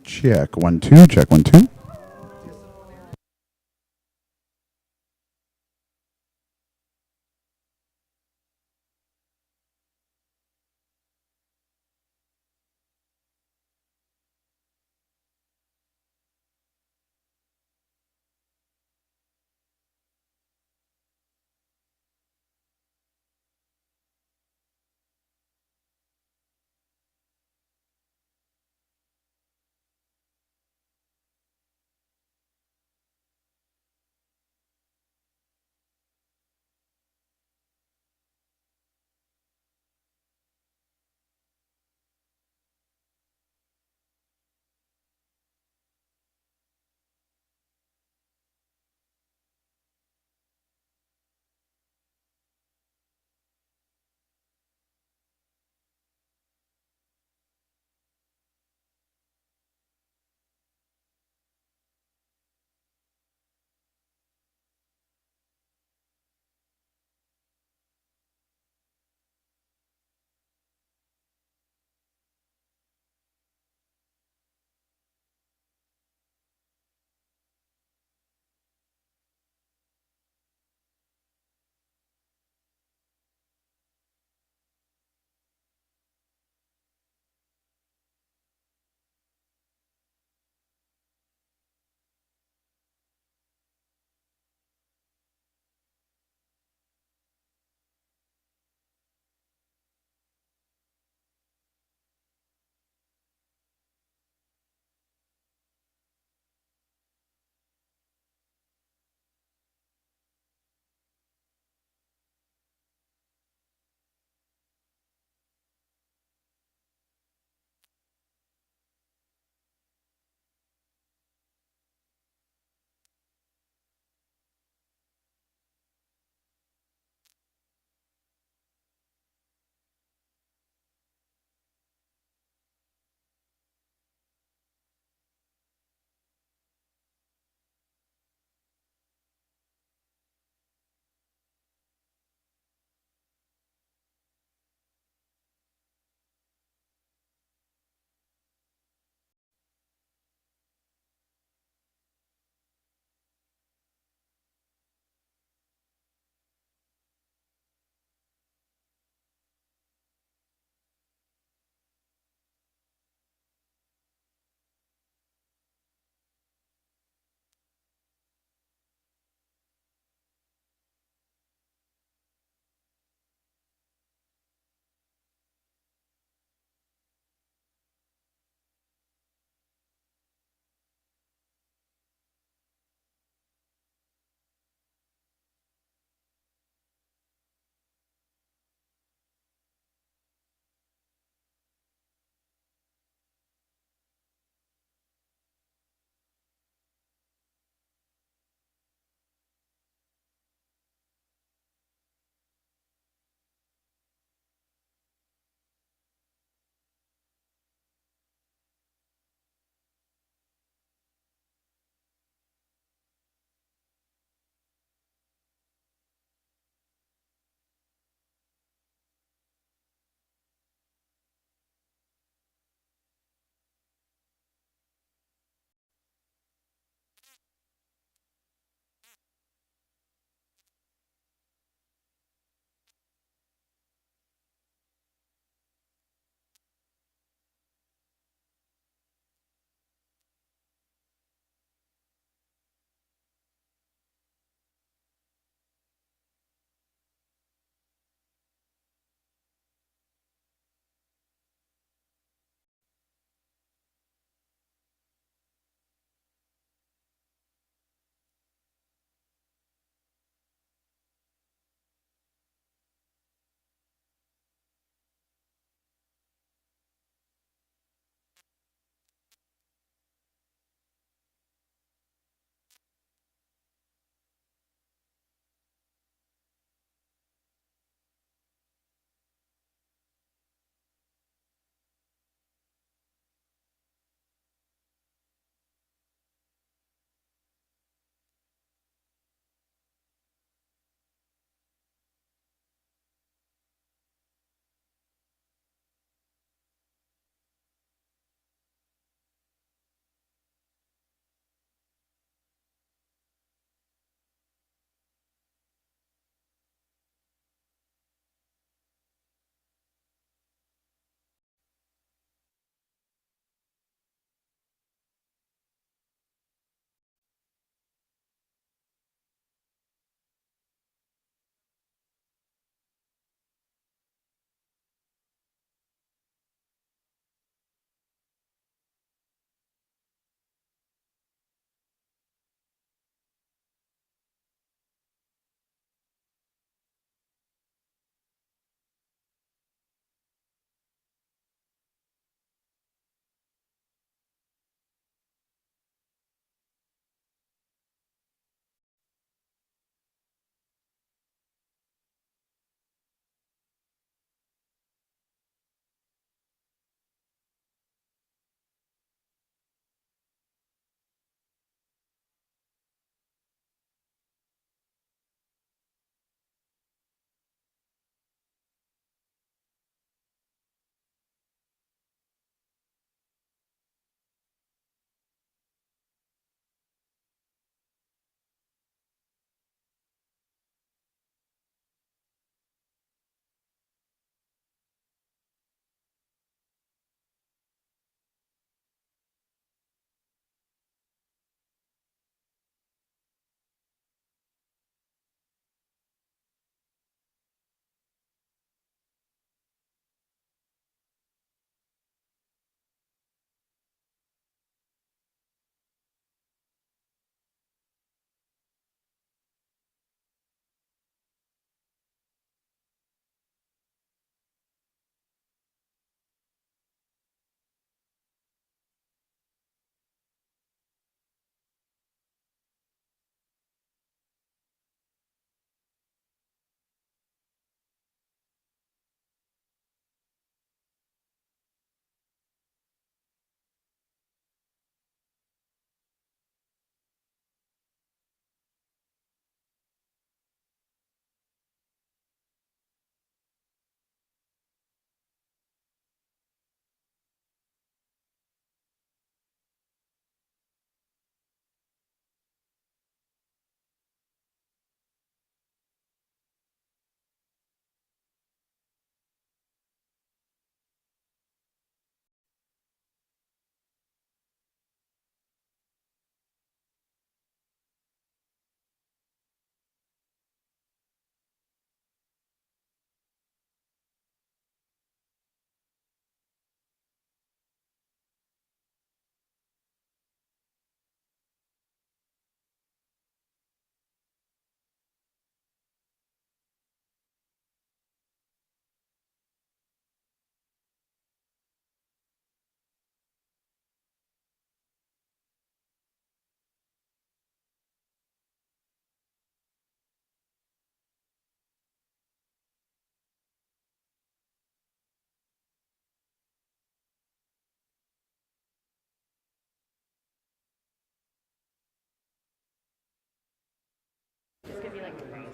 Check 1 2. Check 1 2.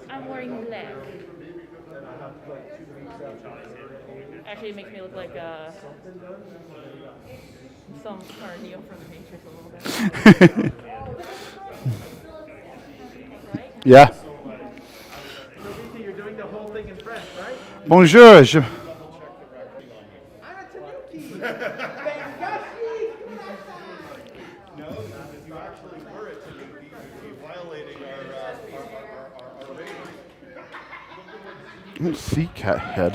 I'm wearing black. Actually, it makes me look like some part of Neo from the Matrix a little bit. Right? Yeah. So you're doing the whole thing in French, right? Bonjour. I'm a Tanuki. No, you actually were a Tanuki. You're violating our rating. I don't see cat head.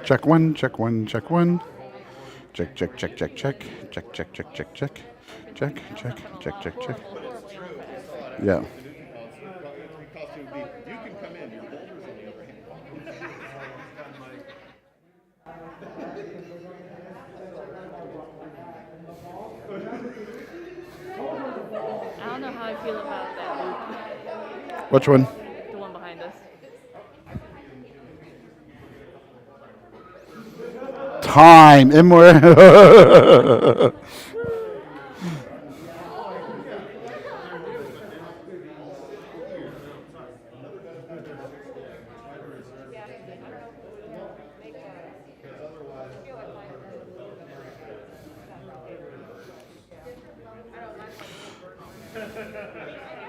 Check one, check one, check one. Check, check, check, check, check. Check, check, check, check, check. Check, check, check, check, check. Yeah. Costume would be, you can come in, your boulders on the other hand. I don't know how I feel about that Which one? loop, the one behind us. Time. Immortal.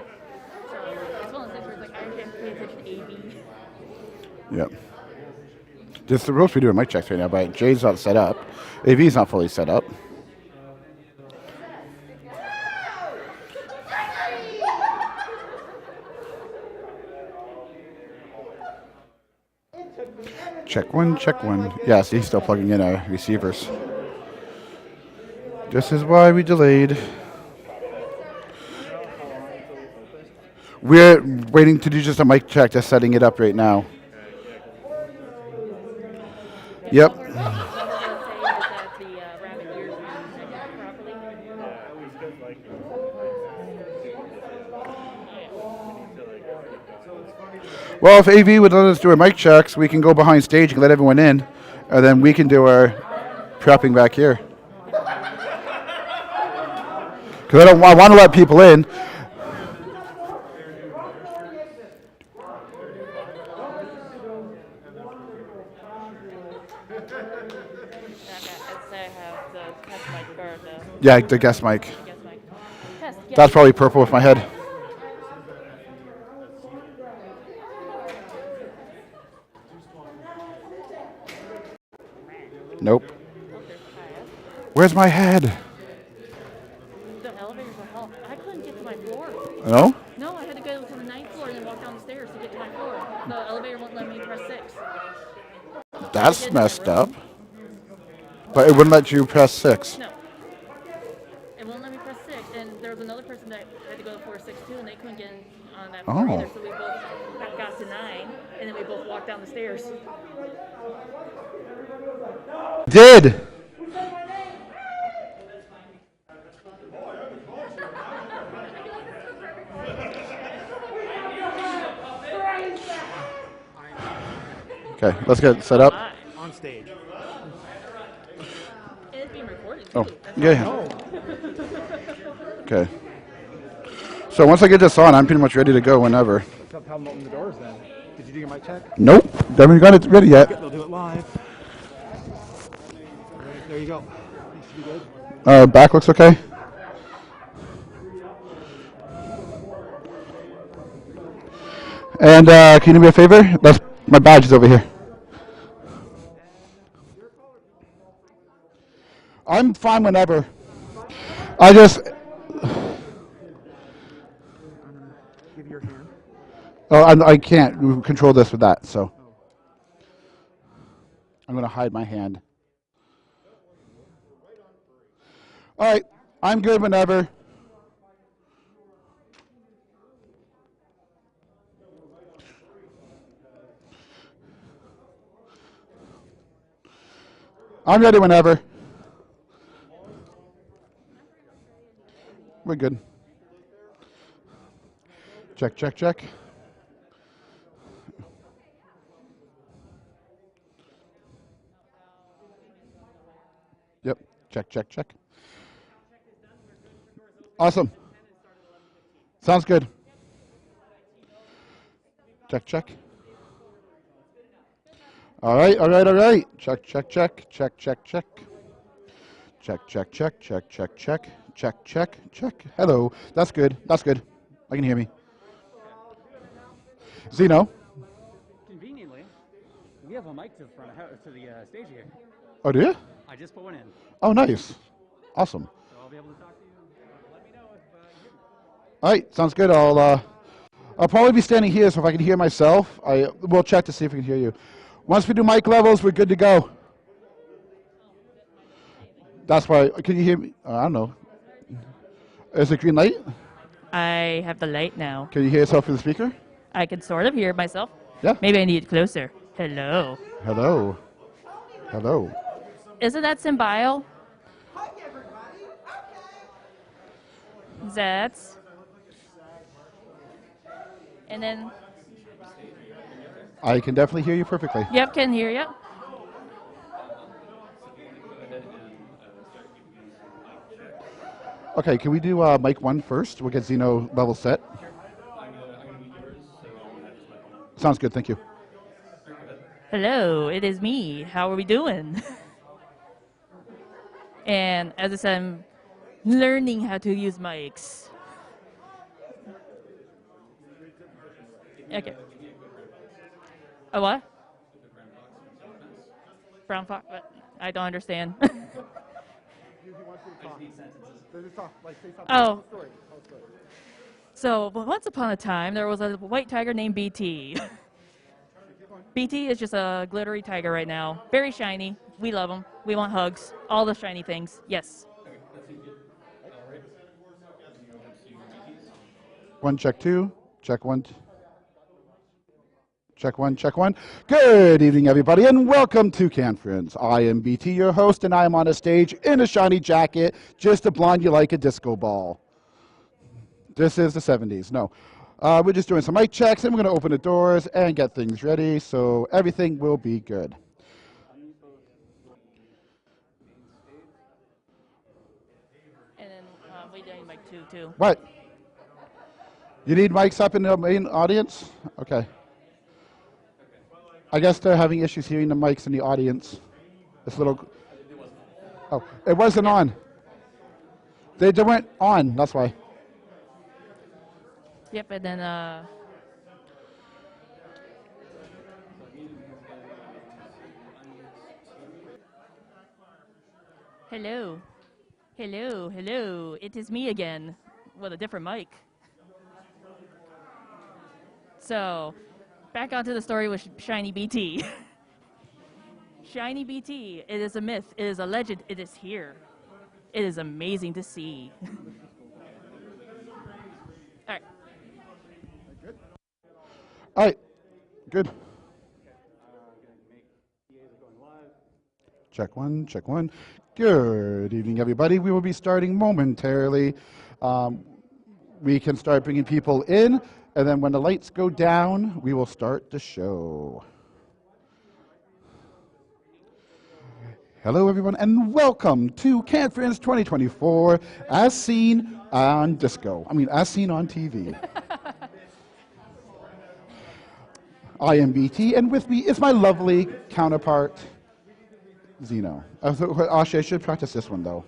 It's one of those things where it's like I actually have to pay attention to AV. Yep. Just the supposed to be doing mic checks right now, but Jay's not set up. AV's not fully set up. Check one, check one. Yes, he's still plugging in receivers. This is why we delayed. We're waiting to do just a mic check, just setting it up right now. Yep. What we're going to say is that the rabbit ears are being properly. Well, if AV would let us do our mic checks, we can go behind stage and let everyone in, and then we can do our prepping back here. Because I want to let people in. I'd say I have the test mic or the Yeah, the guest mic. guest mic. Test, yeah. That's probably purple with my head. Nope. Oh, there's Kaya. Where's my head? The elevators are hell. I couldn't get to my floor. No? No, I had to go to the ninth floor and then walk down the stairs to get to my floor. The elevator won't let me press 6. That's messed up. But it wouldn't let you press 6. No. It won't let me press 6. And there was another person that had to go to floor 6 too, and they couldn't get in on that floor Oh. either. So we both got to 9, and then we both walked down the stairs. Did. Okay, let's get set up. On stage. And it's being recorded too. Oh, That's yeah. Okay. So once I get this on, I'm pretty much ready to go whenever. Tell them open the doors then. Did you do your mic check? Nope, haven't got it ready yet. They'll do it live. There you go. Needs to be good. Back looks okay. And can you do me a favor? That's my badge is over here. I'm fine whenever. I just. Give your hand. Oh, I can't control this with that, so I'm going to hide my hand. All right, I'm good whenever. I'm ready whenever. We're good. Check, check, check. Check, check, check. Awesome. Sounds good. Check, check. All right, all right, all right. Check, check, check, check, check, check. Check, check, check, check, check, check, check, check, check. Hello. That's good. That's good. I can hear me. Zeno. Conveniently, we have a mic to the front to the stage here. Oh, do you? I just put one in, Oh, nice. Awesome. so I'll be able to talk to you. Let me know if you hear me. All right, sounds good. I'll probably be standing here, so if I can hear myself, we'll check to see if we can hear you. Once we do mic levels, we're good to go. That's why. Can you hear me? I don't know. Is it green light? I have the light now. Can you hear yourself through the speaker? I can sort of hear myself. Yeah. Maybe I need it closer. Hello. Hello. Hello. Isn't that Symbile? That's. And then, I can definitely hear you perfectly. yep, can hear you. Okay, can we do mic 1 first? We'll get Zeno level set. Sounds good, thank you. Hello, it is me. How are we doing? And as I said, I'm learning how to use mics. Okay. A what? Brown fox? I don't understand. Oh. So, once upon a time, there was a white tiger named BT. BT is just a glittery tiger right now. Very shiny. We love him. We want hugs. All the shiny things. Yes. One, check 2. Check 1. Check 1, check 1. Good evening, everybody, and welcome to CanFURence. I am BT, your host, and I am on a stage in a shiny jacket just to blind you like a disco ball. This is the 70s. No. We're just doing some mic checks, and we're going to open the doors and get things ready, so everything will be good. And then we need mic 2 too. What? You need mics up in the main audience? Okay. I guess they're having issues hearing the mics in the audience. This little. Oh, it wasn't on. They weren't on, that's why. Yep, and then hello. Hello, hello. It is me again with a different mic. So, back onto the story with Shiny BT. Shiny BT, it is a myth, it is a legend, it is here. It is amazing to see. All right. All right, good. Check 1, check 1. Good evening, everybody. We will be starting momentarily. We can start bringing people in, and then when the lights go down, we will start the show. Hello, everyone, and welcome to CanFURence 2024, as seen on disco. As seen on TV. I am BT, and with me is my lovely counterpart, Zeno. Actually, I should practice this one, though.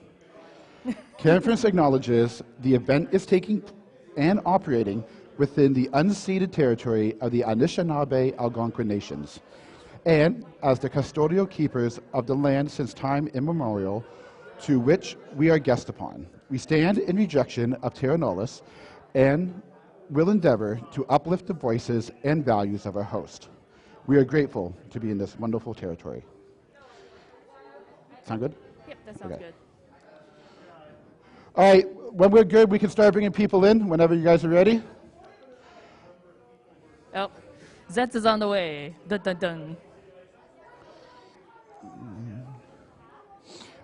CanFURence acknowledges the event is taking and operating within the unceded territory of the Anishinaabe Algonquin Nations, and as the custodial keepers of the land since time immemorial to which we are guest upon. We stand in rejection of terra nullius and will endeavor to uplift the voices and values of our host. We are grateful to be in this wonderful territory. Sound good? Yep, that sounds good. All right, when we're good, we can start bringing people in whenever you guys are ready. Oh, Zetz is on the way. Dun dun dun.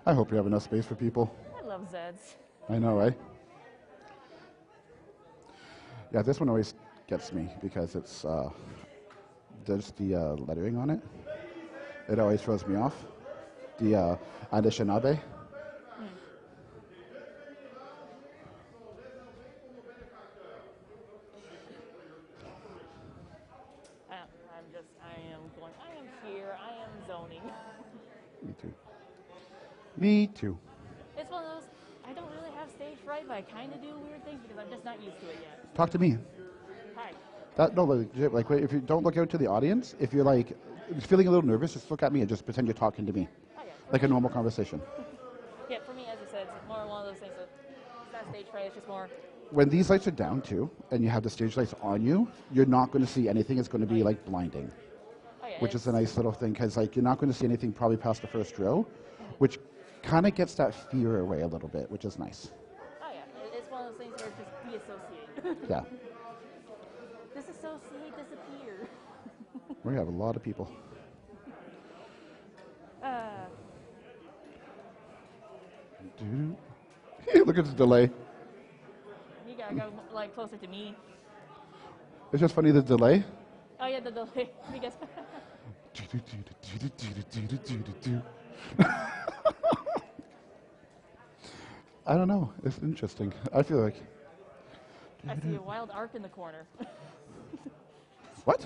I hope you have enough space for people. I love Zetz. I know, right? Yeah, this one always gets me because it's there's the lettering on it. It always throws me off. The Anishinaabe. Me too. It's one of those, I don't really have stage fright, but I kind of do weird things because I'm just not used to it yet. Talk to me. Hi. That no, legit, like wait, if you don't look out to the audience, if you're like feeling a little nervous, just look at me and just pretend you're talking to me, Oh, yeah. like a normal conversation. Yeah, for me, as I said, it's more one of those things that it's not stage fright, it's just more, When these lights are down too, and you have the stage lights on you, you're not going to see anything. It's going to be like blinding, oh, yeah. which is a nice little thing because like you're not going to see anything probably past the first row, which kind of gets that fear away a little bit, which is nice. Oh, yeah. It's one of those things where it's just deassociate. Yeah, Disassociate, disappear. we have a lot of people. Look at the delay. You gotta go like closer to me. It's just funny the delay. Oh, yeah, the delay. Because I don't know. It's interesting. I feel like I see a wild arc in the corner. what?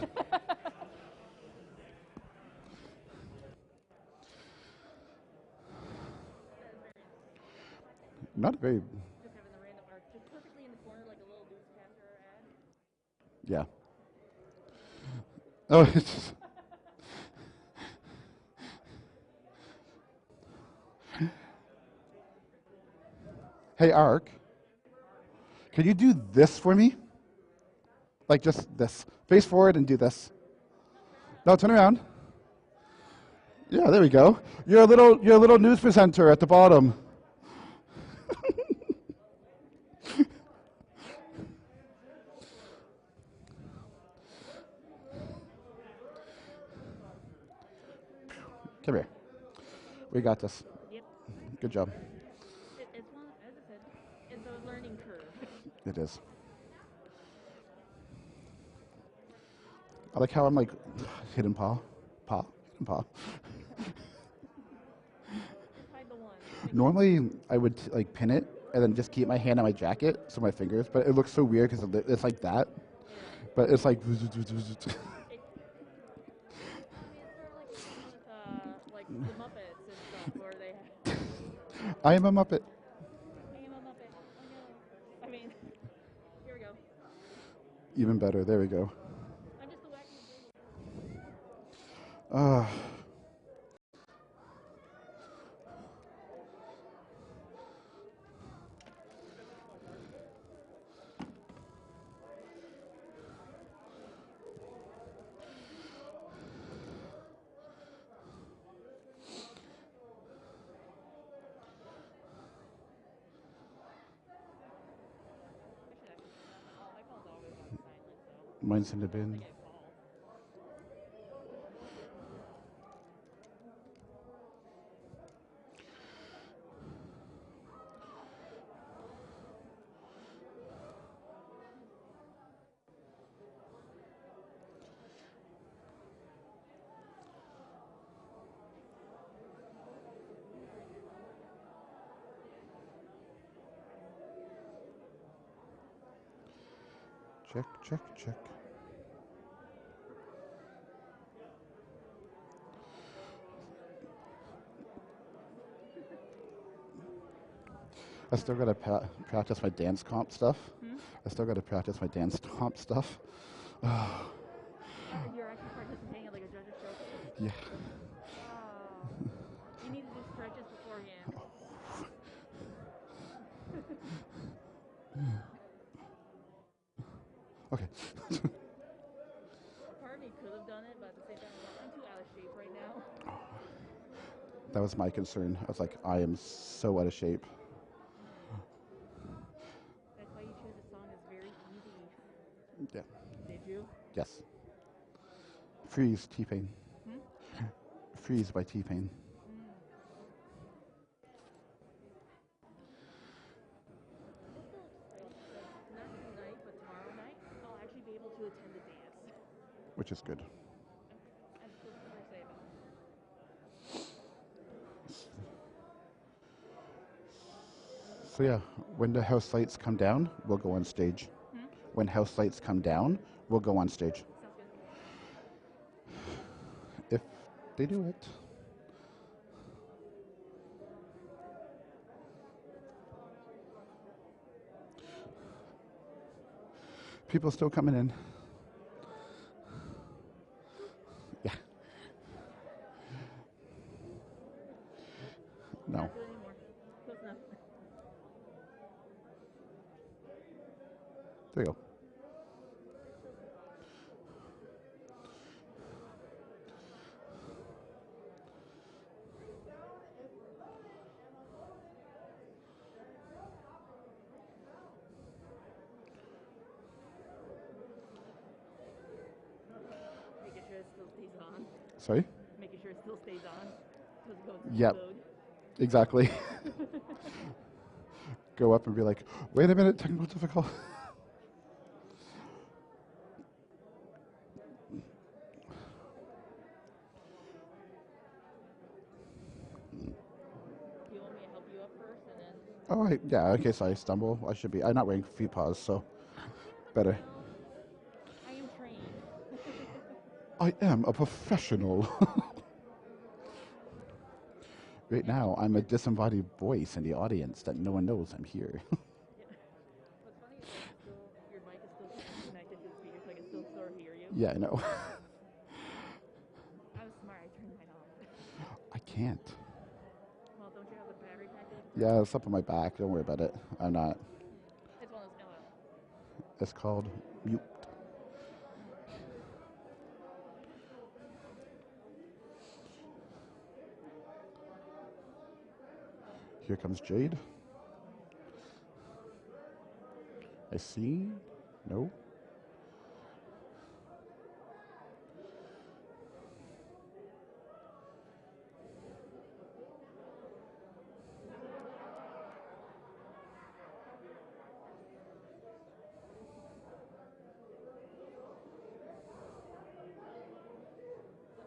Not very. Just having the random arc just perfectly in the corner like a little newscaster ad. Yeah. Oh, it's just, hey, Ark, can you do this for me? Like just this. Face forward and do this. No, turn around. Yeah, there we go. You're a little news presenter at the bottom. Come here. We got this. Yep. Good job. It's one, as I said, it's a learning curve. It is. I like how I'm like hidden paw, hidden paw. Hide the one. Normally, I would like pin it and then just keep my hand on my jacket, so my fingers. But it looks so weird because it's like that. But it's like. Like the Muppets and stuff, where they have. I am a Muppet. I am a Muppet. Oh no. I mean, here we go. Even better. There we go. I'm just the wacky. My phone's always on silent, so Mine's in the bin. I get calls. Check, check, check. I still gotta practice my dance comp stuff. I still gotta practice my dance comp stuff. You're actually participating in like a judge's show. Yeah. You need to do stretches beforehand. Okay. Part of me could have done it, but at the same time, I'm too out of shape right now. That was my concern. I was like, I am so out of shape. That's why you chose a song that's very easy. Yeah. Did you? Yes. Freeze, T-Pain. Freeze by T-Pain. Not tonight, but tomorrow night, I'll actually be able to attend the dance. Which is good. I'm still super excited about it. So yeah, when the house lights come down, we'll go on stage. When house lights come down, we'll go on stage. Sounds good. If they do it. People still coming in. Yeah. No. Not doing anymore. Close enough. There you go. Making sure it still stays on. Sorry? Making sure it still stays on. Because it goes Yep. load. Exactly. Go up and be like, wait a minute, technical difficult. Do you want me to help you up first and then? Oh, yeah, in case I stumble, I should be. I'm not wearing feet paws, so better. I am trained. I am a professional. Right now, I'm a disembodied voice in the audience that no one knows I'm here. What's funny is like your mic is still connected to the speaker, so I can still sort of hear you. Yeah, I know. I was smart. I turned mine off. I can't. Well, don't you have the battery pack in? Yeah, it's up on my back. Don't worry about it. I'm not. It's one of those. It's called mute. Here comes Jade. I see. No.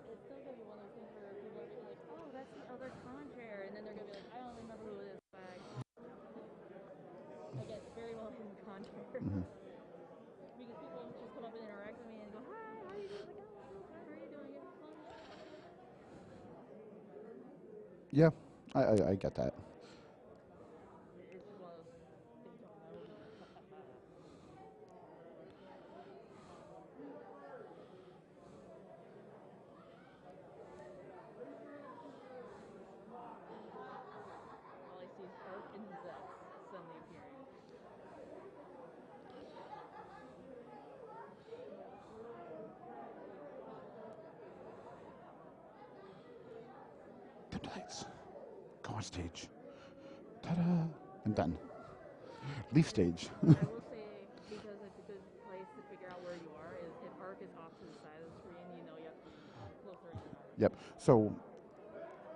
It's still gonna be one of those things where people are gonna be like, "Oh, that's the other contrary," and then they're gonna be like, "I don't remember who it is." But I get very well hidden contrary because people just come up and interact with me and go, "Hi, how are you doing?" Like, "Oh, I'm fine. How are you doing? You having fun?" Yeah, I get that. It's just one of those they don't know me. All I see is Arc and Zex suddenly appearing. Dim the lights. Go on stage. Ta-da! I'm done. Leave stage. I will say, because it's a good place to figure out where you are, is if Arc is off to the side of the screen, you know you have to be closer in. Yep. So,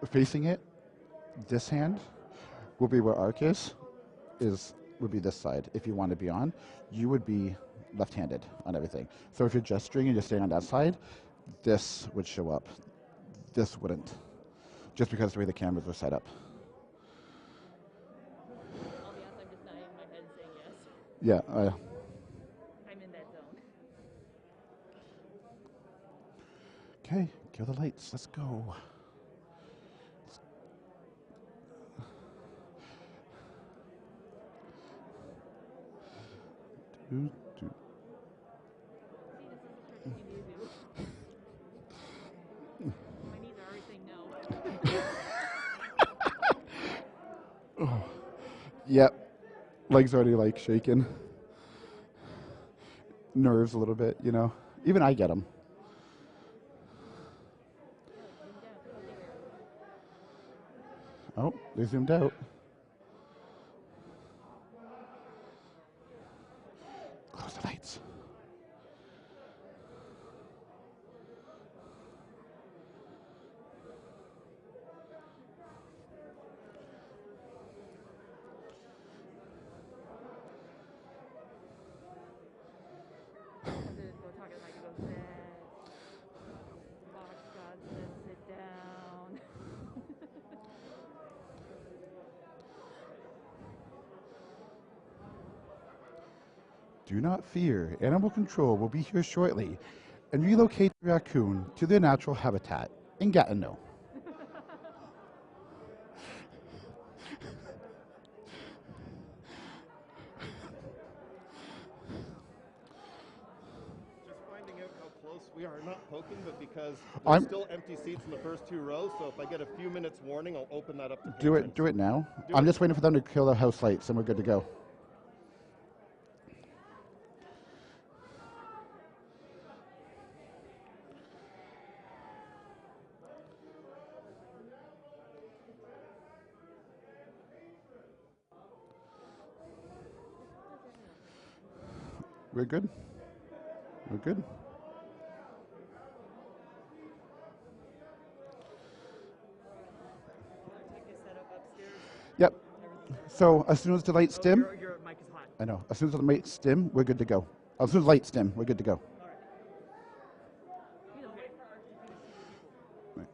facing it, this hand will be where Arc would be this side. If you want to be on, you would be left-handed on everything. So if you're gesturing and you're staying on that side, this would show up. This wouldn't, just because the way the cameras are set up. I'll be honest, I'm just nodding my head and saying yes. Yeah. I'm in that zone. Okay, kill the lights. Let's go. Do, do. See, this is the trick you need to do. My knees are already saying no. Yep. Legs already like shaking. Nerves a little bit, you know. Even I get them. Oh, they zoomed out. Close the lights. I have to go talk to the mic and go, Zed. Box God says sit down. Do not fear. Animal control will be here shortly and relocate the raccoon to their natural habitat in Gatineau. close. We are not poking, but because I'm- there's still empty seats in the first 2 rows, so if I get a few minutes warning, I'll open that up to Do patrons. it now. Do I'm it. just waiting for them to kill the house lights, and we're good to go. We're good. We're good. Yep. So as soon as the lights dim, Your mic is hot. I know. As soon as the lights dim, we're good to go. As soon as the lights dim, we're good to go. Right.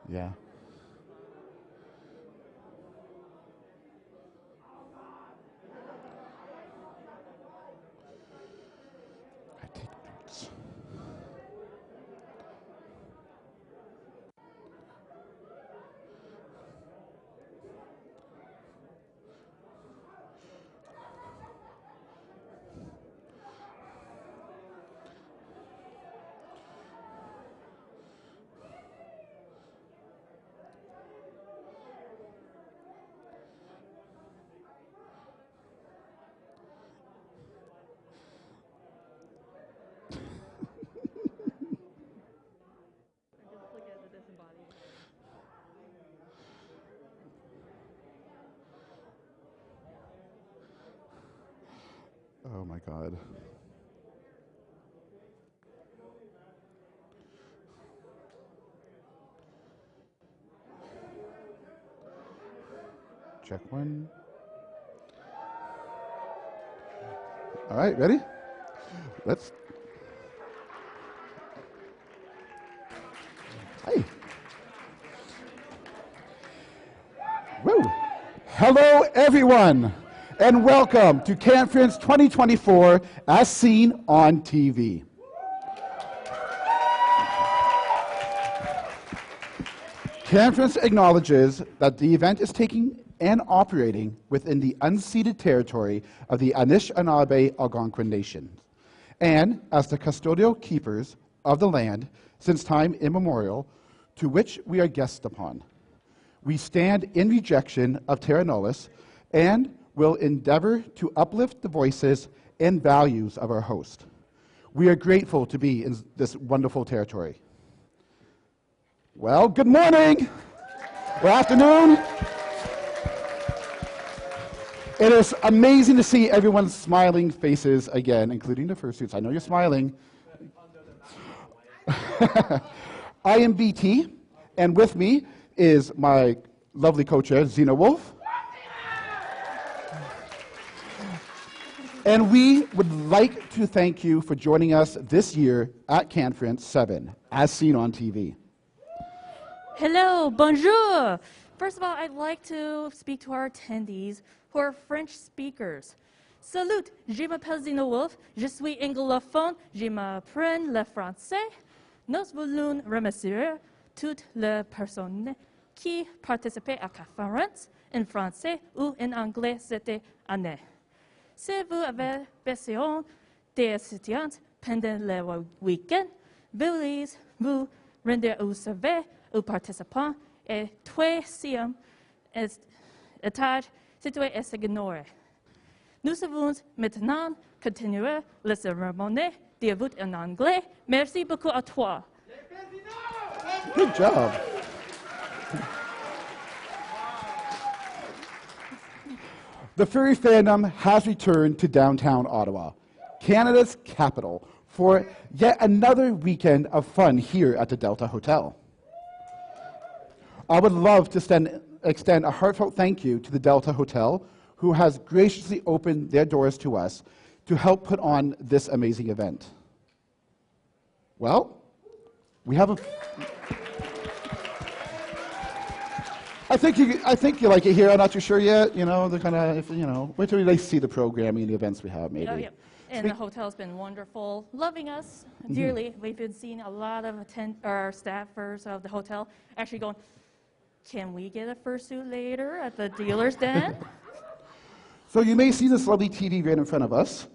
Yeah. I take notes. Oh my God. Check one. All right, ready? Let's. Hey. Woo. Hello, everyone, and welcome to CanFURence 2024 as seen on TV. CanFURence acknowledges that the event is taking and operating within the unceded territory of the Anishinaabe Algonquin Nation, and as the custodial keepers of the land since time immemorial to which we are guests upon. We stand in rejection of terra nullius and will endeavor to uplift the voices and values of our host. We are grateful to be in this wonderful territory. Well, good morning, good afternoon. It is amazing to see everyone's smiling faces again, including the fursuits. I know you're smiling. I am BT, and with me is my lovely co-chair, Zena Wolf. And we would like to thank you for joining us this year at CanFURence 7, as seen on TV. Hello, bonjour. First of all, I'd like to speak to our attendees who are French speakers. Salut, je m'appelle Zena Wolf, je suis anglophone, je m'apprends le français. Nous voulons remercier toutes les personnes qui participaient à CanFURence en français ou en anglais cette année. Si vous avez besoin d'étudiants pendant le week-end, veuillez vous rendre au service aux participants et troisième étage situé à Séguenor. Nous avons maintenant continué la cérémonie de vote en anglais. Merci beaucoup à toi. Good job. The furry fandom has returned to downtown Ottawa, Canada's capital, for yet another weekend of fun here at the Delta Hotel. I would love to extend a heartfelt thank you to the Delta Hotel, who has graciously opened their doors to us to help put on this amazing event. Well, we have a... I think you like it here. I'm not too sure yet. You know, the kind of, you know, wait till they see the programming and the events we have, maybe. Oh, yeah. And the hotel's been wonderful, loving us dearly. We've been seeing a lot of staffers of the hotel actually going, can we get a fursuit later at the dealer's den? So you may see this lovely TV right in front of us.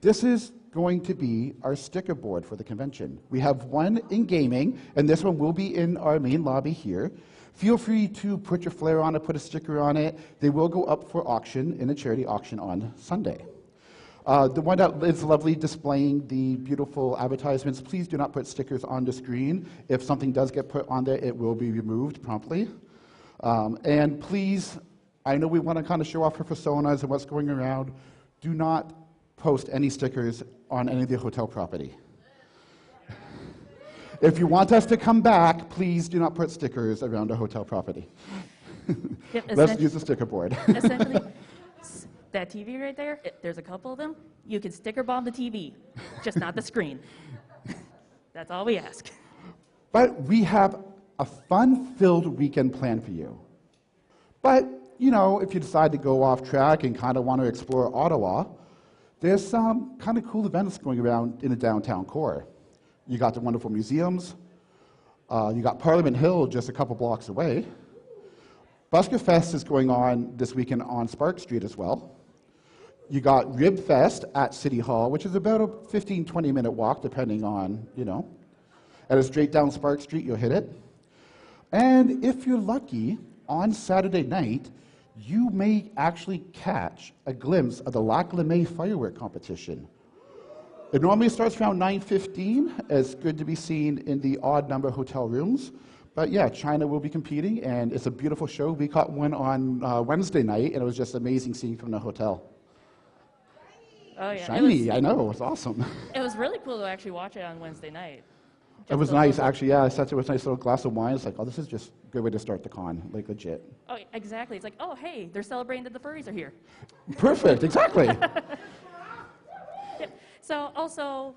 This is going to be our sticker board for the convention. We have one in gaming, and this one will be in our main lobby here. Feel free to put your flair on it, put a sticker on it. They will go up for auction in a charity auction on Sunday. The one that is lovely displaying the beautiful advertisements, please do not put stickers on the screen. If something does get put on there, it will be removed promptly. And please, I know we want to kind of show off her personas and what's going around. Do not post any stickers on any of the hotel property. If you want us to come back, please do not put stickers around our hotel property. Yep, Let's use the sticker board. Essentially, that TV right there, there's a couple of them. You can sticker bomb the TV, just not the screen. That's all we ask. But we have a fun-filled weekend planned for you. But, you know, if you decide to go off track and kind of want to explore Ottawa, there's some kind of cool events going around in the downtown core. You got the wonderful museums. You got Parliament Hill just a couple blocks away. Busker Fest is going on this weekend on Spark Street as well. You got Rib Fest at City Hall, which is about a 15, 20-minute walk, depending on, you know. And it's straight down Spark Street, you'll hit it. And if you're lucky, on Saturday night, you may actually catch a glimpse of the Lac Lemay firework competition. It normally starts around 9:15. It's good to be seen in the odd number hotel rooms. But yeah, China will be competing, and it's a beautiful show. We caught one on Wednesday night, and it was just amazing seeing from the hotel. Oh, yeah. Shiny, I know, it was awesome. It was really cool to actually watch it on Wednesday night. It was nice, actually, yeah. I sat there with a nice little glass of wine. It's like, oh, this is just a good way to start the con, like legit. Oh, exactly. It's like, oh, hey, they're celebrating that the furries are here. Perfect, exactly. Yeah. So also,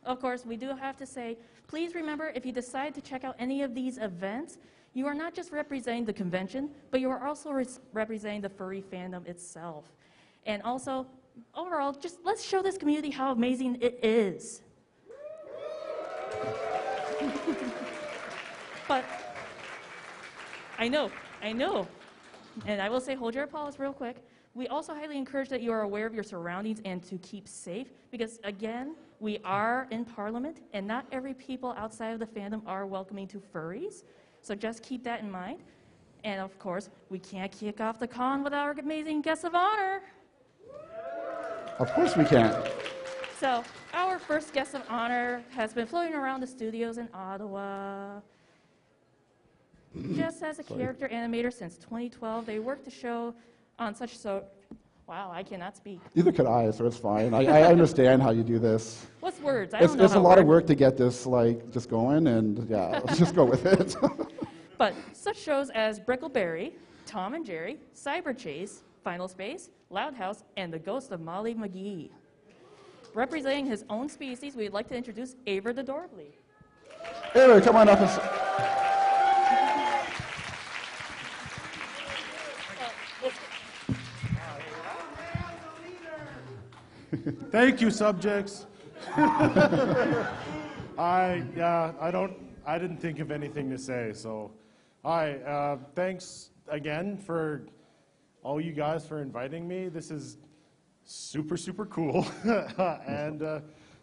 of course, we do have to say, please remember, if you decide to check out any of these events, you are not just representing the convention, but you are also representing the furry fandom itself. And also, overall, just let's show this community how amazing it is. But I know, and I will say, hold your applause real quick. We also highly encourage that you are aware of your surroundings and to keep safe, because again, we are in Parliament, and not every people outside of the fandom are welcoming to furries. So just keep that in mind. And of course, we can't kick off the con without our amazing guest of honor. Of course we can. So our first guest of honor has been floating around the studios in Ottawa. Just as a character animator since 2012, they worked the show on wow, I cannot speak. Neither could I, so it's fine. I understand how you do this. What's words? I don't know. It's a lot of work to get this, like, just going, and yeah, let's just go with it. But such shows as Brickleberry, Tom and Jerry, Cyber Chase, Final Space, Loud House, and The Ghost of Molly McGee. Representing his own species, we'd like to introduce Aver the Dorably. Aver, come on up and Thank you, subjects. I didn't think of anything to say, so thanks again for all you guys for inviting me. This is super, super cool. And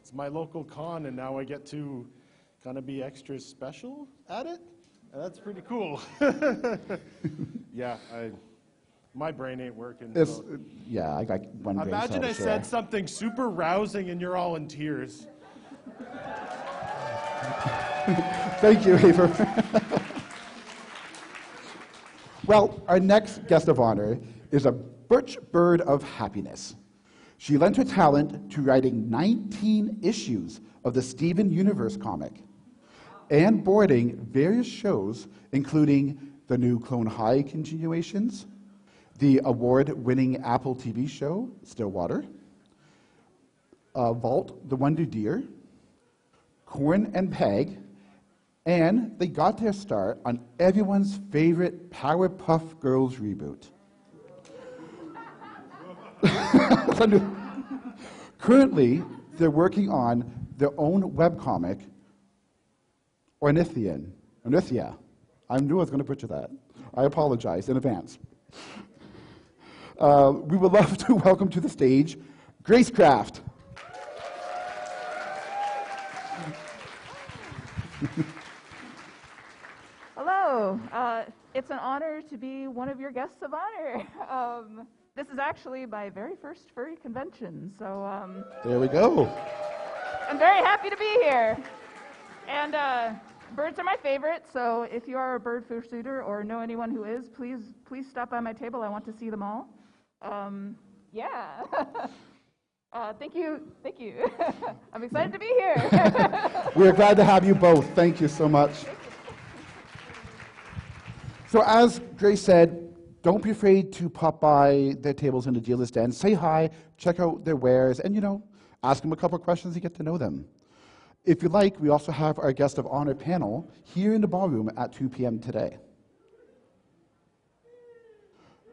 it's my local con, and now I get to kind of be extra special at it, and that's pretty cool. Yeah, my brain ain't working. So. Yeah, I got one brain cell. Imagine I said something super rousing and you're all in tears. Thank you, Aver. Well, our next guest of honor is a birch bird of happiness. She lent her talent to writing 19 issues of the Steven Universe comic and boarding various shows, including the new Clone High continuations, the award-winning Apple TV show, Stillwater, Vault, The Wonder Deer, Corn and Peg, And they got their start on everyone's favorite Powerpuff Girls reboot. Currently, they're working on their own webcomic, Ornithia. I knew I was going to butcher that. I apologize in advance. We would love to welcome to the stage Grace Craft. Hello. It's an honor to be one of your guests of honor. This is actually my very first furry convention, so There we go. I'm very happy to be here. And birds are my favorite, so if you are a bird pursuiter or know anyone who is, please stop by my table. I want to see them all. Yeah. Thank you. I'm excited to be here. We're glad to have you both. Thank you so much. So as Grace said, don't be afraid to pop by their tables in the dealer's den. Say hi, check out their wares, and ask them a couple of questions to get to know them. If you like, we also have our guest of honor panel here in the ballroom at 2 p.m. today.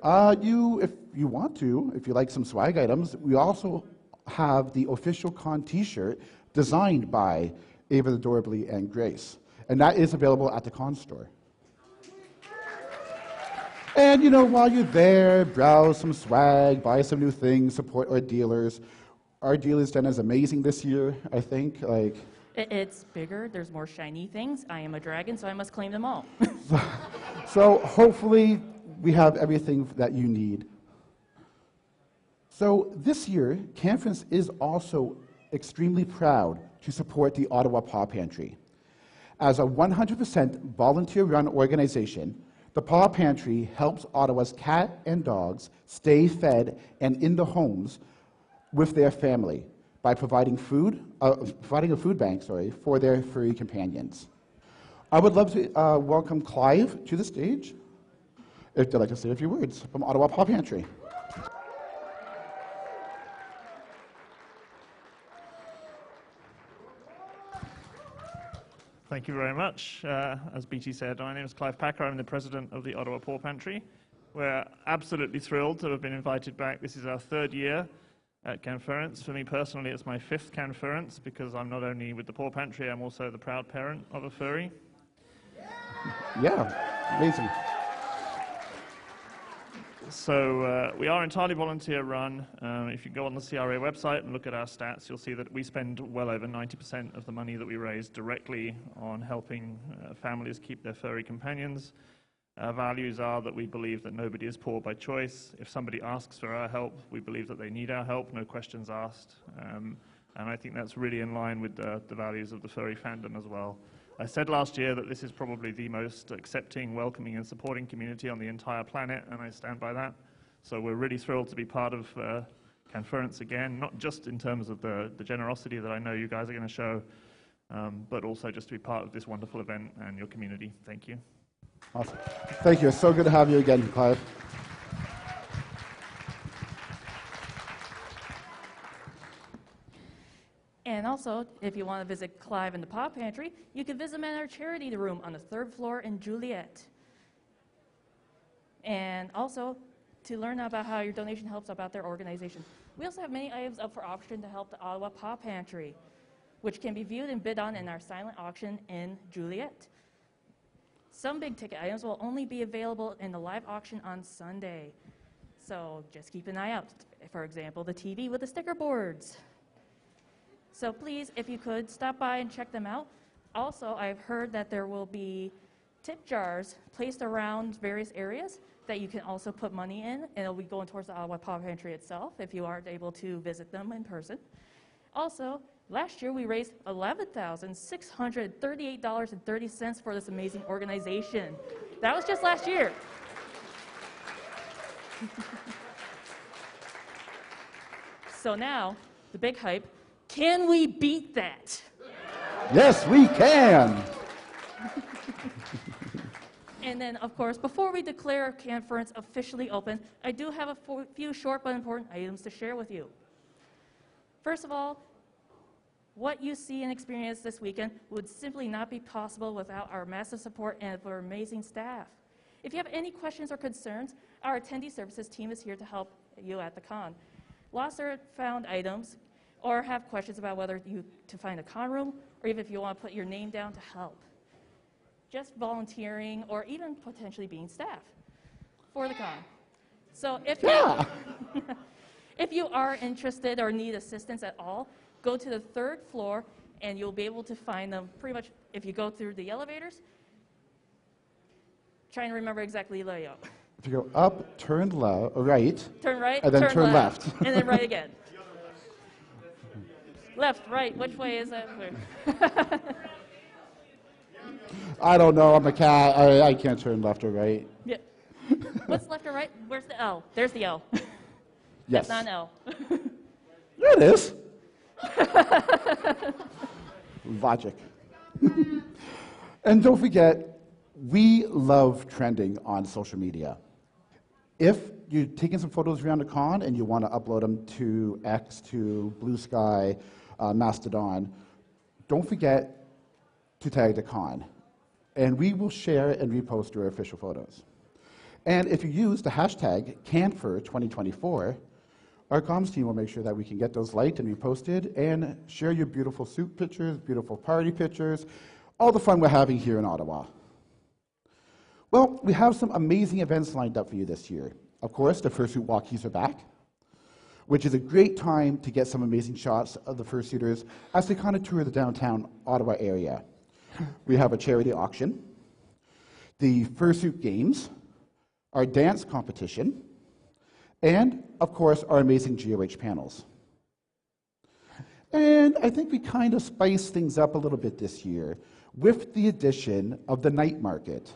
If you want to, if you like some swag items, we also have the official con t-shirt designed by Ava Adorably and Grace. And that is available at the con store. And while you're there, browse some swag, buy some new things, support our dealers. Our dealers den is amazing this year, I think. It's bigger, there's more shiny things. I am a dragon, so I must claim them all. So hopefully we have everything that you need. So this year, CanFURence is also extremely proud to support the Ottawa Paw Pantry. As a 100% volunteer-run organization, the Paw Pantry helps Ottawa's cat and dogs stay fed and in the homes with their family by providing a food bank for their furry companions. I would love to welcome Clive to the stage, if they'd like to say a few words from Ottawa Paw Pantry. Thank you very much. As BT said, my name is Clive Packer. I'm the president of the Ottawa Paw Pantry. We're absolutely thrilled to have been invited back. This is our third year at CanFURence. For me personally, it's my fifth CanFURence because I'm not only with the Paw Pantry, I'm also the proud parent of a furry. Yeah, amazing. So we are entirely volunteer run. If you go on the CRA website and look at our stats, you'll see that we spend well over 90% of the money that we raise directly on helping families keep their furry companions. Our values are that we believe that nobody is poor by choice. If somebody asks for our help, we believe that they need our help, no questions asked. And I think that's really in line with the values of the furry fandom as well. I said last year that this is probably the most accepting, welcoming, and supporting community on the entire planet, and I stand by that. So we're really thrilled to be part of CanFURence again, not just in terms of the generosity that I know you guys are going to show, but also just to be part of this wonderful event and your community. Thank you. Awesome. Thank you. It's so good to have you again, Clive. And also, if you want to visit Clive and the Paw Pantry, you can visit them in our charity room on the 3rd floor in Juliet. And also, to learn about how your donation helps about their organization. We also have many items up for auction to help the Ottawa Paw Pantry, which can be viewed and bid on in our silent auction in Juliet. Some big ticket items will only be available in the live auction on Sunday. So just keep an eye out. For example, the TV with the sticker boards. So please, if you could, stop by and check them out. Also, I've heard that there will be tip jars placed around various areas that you can also put money in, and it'll be going towards the Ottawa Paw Pantry itself if you aren't able to visit them in person. Also, last year we raised $11,638.30 for this amazing organization. That was just last year. So now, the big hype. Can we beat that? Yes, we can. And then, of course, before we declare CanFURence officially open, I do have a few short but important items to share with you. First of all, What you see and experience this weekend would simply not be possible without our massive support and our amazing staff. If you have any questions or concerns, our attendee services team is here to help you at the con. Lost or found items, or have questions about whether to find a con room, or even if you want to put your name down to help. Just volunteering, or even potentially being staff for the con. So if if you are interested or need assistance at all, go to the 3rd floor and you'll be able to find them pretty much if you go through the elevators. Trying to remember exactly the layout. If you go up, turn right. Turn right, and then turn left. and then right again. Left, right, which way is that? I don't know, I'm a cat. I can't turn left or right. Yeah. What's left or right? Where's the L? There's the L. Yes. That's not an L. There it is. Logic. And don't forget, we love trending on social media. If you're taking some photos around the con and you want to upload them to X, to Blue Sky, Mastodon, don't forget to tag the con. And we will share and repost your official photos. And if you use the hashtag CanFUR2024, our comms team will make sure that we can get those liked and reposted and share your beautiful suit pictures, beautiful party pictures, all the fun we're having here in Ottawa. Well, we have some amazing events lined up for you this year. Of course, the fursuit walkies are back, which is a great time to get some amazing shots of the fursuiters as they kind of tour the downtown Ottawa area. We have a charity auction, the fursuit games, our dance competition, and, of course, our amazing GOH panels. And I think we kind of spiced things up a little bit this year with the addition of the night market.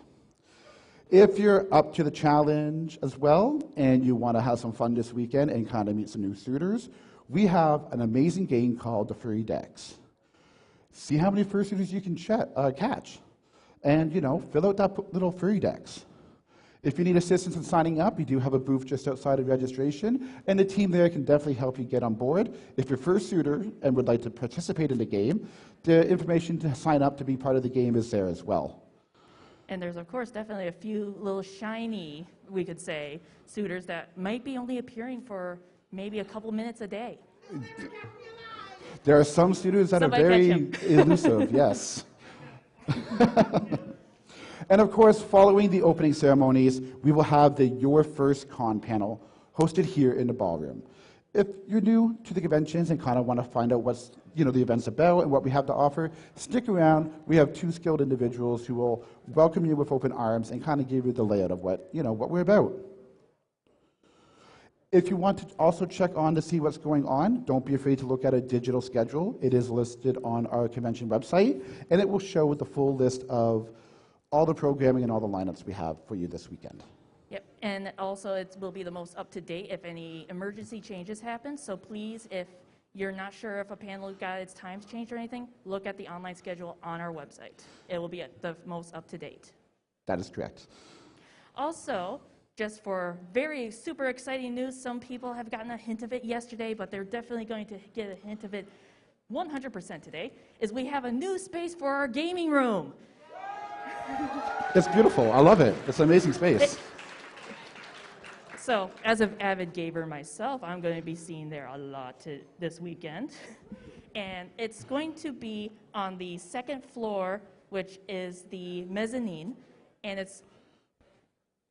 If you're up to the challenge as well, and you want to have some fun this weekend and kind of meet some new suitors, we have an amazing game called the Furry Decks. See how many fursuiters you can catch, and, you know, fill out that little Furry Decks. If you need assistance in signing up, we do have a booth just outside of registration, and the team there can definitely help you get on board. If you're a fursuiter and would like to participate in the game, the information to sign up to be part of the game is there as well. And there's, of course, definitely a few little shiny, we could say, suitors that might be only appearing for maybe a couple minutes a day. There are some suitors that Somebody are very catch elusive, yes. And of course, following the opening ceremonies, we will have the Your First Con panel hosted here in the ballroom. If you're new to the conventions and kind of want to find out what's the event's about and what we have to offer, stick around. We have 2 skilled individuals who will welcome you with open arms and kind of give you the layout of what we're about. If you want to also check on to see what's going on, don't be afraid to look at a digital schedule. It is listed on our convention website, and it will show the full list of all the programming and all the lineups we have for you this weekend. Yep, and also it will be the most up-to-date if any emergency changes happen. So please, if you're not sure if a panel got its times changed or anything, look at the online schedule on our website. It will be at the most up-to-date. That is correct. Also, just for very super exciting news, some people have gotten a hint of it yesterday, but they're definitely going to get a hint of it 100% today, is we have a new space for our gaming room. It's beautiful. I love it. It's an amazing space. So, as an avid gamer myself, I'm going to be seeing there a lot this weekend. And it's going to be on the 2nd floor, which is the mezzanine. And it's,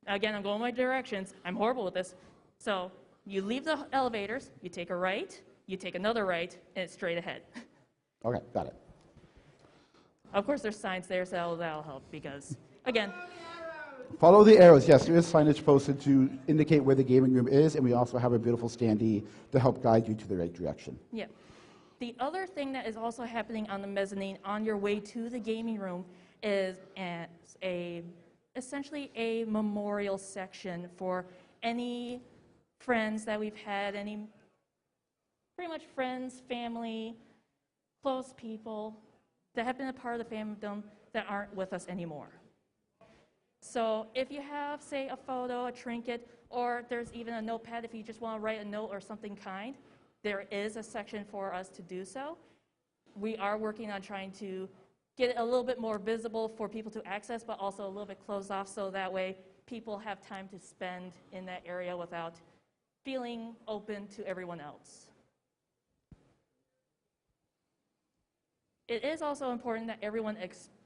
again, I'm going my directions. I'm horrible with this. So, you leave the elevators, you take a right, you take another right, and it's straight ahead. Okay, got it. Of course, there's signs there, so that'll help because, again, follow the arrows. Yes, there is signage posted to indicate where the gaming room is, and we also have a beautiful standee to help guide you to the right direction. yeah. The other thing that is also happening on the mezzanine on your way to the gaming room is essentially a memorial section for any friends that we've had, pretty much friends, family, close people that have been a part of the fandom that aren't with us anymore. So if you have, say, a photo, a trinket, or there's even a notepad if you just want to write a note or something kind, there is a section for us to do so. we are working on trying to get it a little bit more visible for people to access, but also a little bit closed off so that way people have time to spend in that area without feeling open to everyone else. It is also important that everyone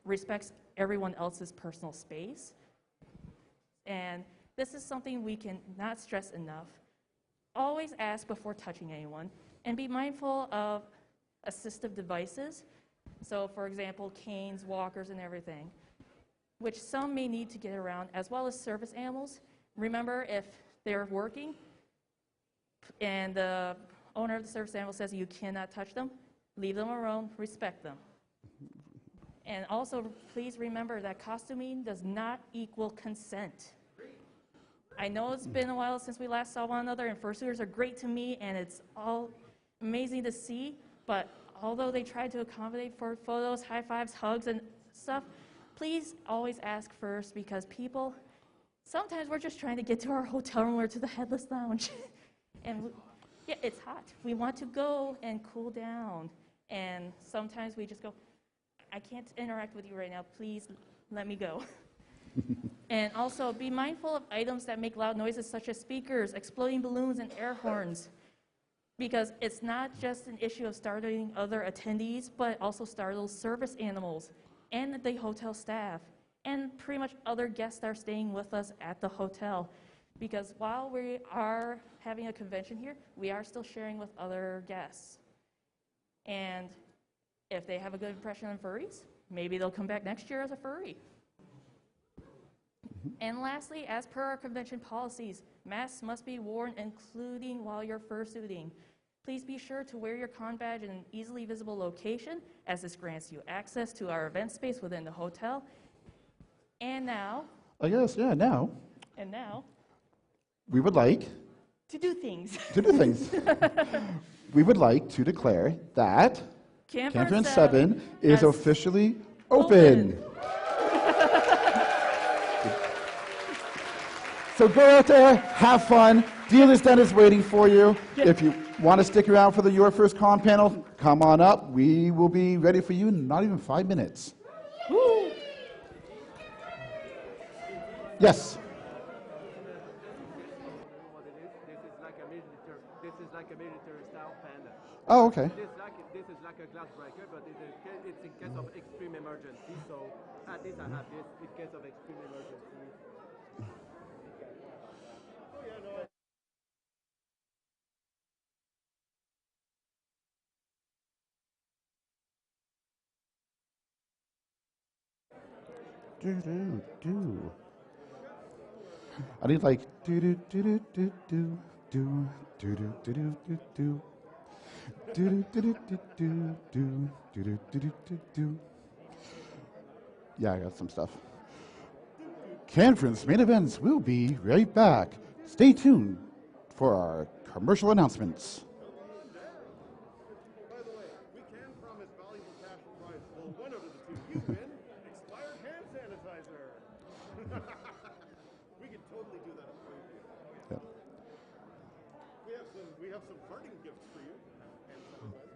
respects everyone else's personal space. And this is something we can not stress enough. Always ask before touching anyone, and be mindful of assistive devices. So for example, canes, walkers, and everything, which some may need to get around, as well as service animals. Remember, if they're working and the owner of the service animal says you cannot touch them, leave them alone, respect them. And also, please remember that costuming does not equal consent. I know it's been a while since we last saw one another, and fursuiters are great to me, and it's all amazing to see, but although they try to accommodate for photos, high fives, hugs, and stuff, please always ask first, because people, sometimes we're just trying to get to our hotel room or to the Headless Lounge. And yeah, it's hot. We want to go and cool down. And sometimes we just go, I can't interact with you right now. Please let me go. And also be mindful of items that make loud noises, such as speakers, exploding balloons, and air horns. Because it's not just an issue of startling other attendees, but it also startles service animals and the hotel staff and pretty much other guests that are staying with us at the hotel. Because while we are having a convention here, we are still sharing with other guests. And if they have a good impression on furries, maybe they'll come back next year as a furry. And lastly, as per our convention policies, masks must be worn, including while you're fursuiting. Please be sure to wear your con badge in an easily visible location, as this grants you access to our event space within the hotel. And now, now and now, we would like to do things. We would like to declare that CanFURence 7 is officially open. So go out there, have fun. Dealer's Den is waiting for you. If you want to stick around for the Your First Con panel, come on up. We will be ready for you in not even 5 minutes. Woo. Yes. This is like a military style panda. Oh, okay. This is like a glass breaker, but it's in case of extreme emergency. So at least I have this in case of extreme emergency. I need like do do do do do do do do do do do do do do do do do do do. Yeah, I got some stuff. CanFURence main events will be right back. Stay tuned for our commercial announcements. By the way, we can promise valuable cash prize. Well, one of the two, you win expired hand sanitizer. We can totally do that for you. Yeah. We have some parting gifts for you. Hand sanitizer.